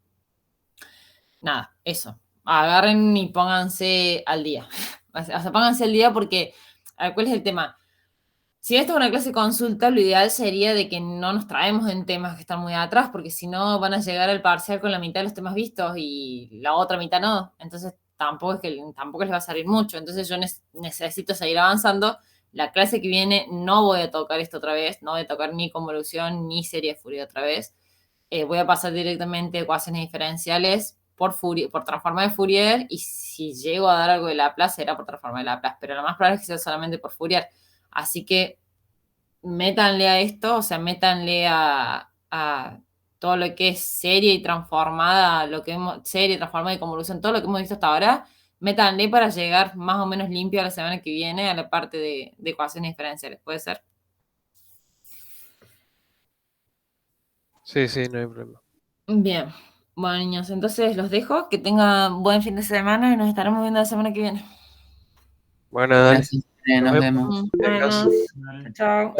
nada, eso. Agarren y pónganse al día. O sea, pónganse al día porque, a ver, ¿cuál es el tema? Si esto es una clase de consulta, lo ideal sería de que no nos traemos en temas que están muy atrás, porque si no van a llegar al parcial con la mitad de los temas vistos y la otra mitad no. Entonces, tampoco les va a salir mucho. Entonces, yo necesito seguir avanzando. La clase que viene no voy a tocar esto otra vez, no voy a tocar ni convolución ni serie de Fourier otra vez. Voy a pasar directamente a ecuaciones diferenciales por transforma de Fourier, y si llego a dar algo de Laplace será por transforma de Laplace, pero lo más probable es que sea solamente por Fourier. Así que métanle a esto, o sea, métanle a todo lo que es serie y transformada, serie, transformada y convolución, todo lo que hemos visto hasta ahora. Métanle para llegar más o menos limpio a la semana que viene a la parte de ecuaciones diferenciales. ¿Puede ser? Sí, no hay problema. Bien. Bueno, niños, entonces los dejo. Que tengan buen fin de semana y nos estaremos viendo la semana que viene. Bueno, dale. Gracias, nos vemos. Bueno, chao.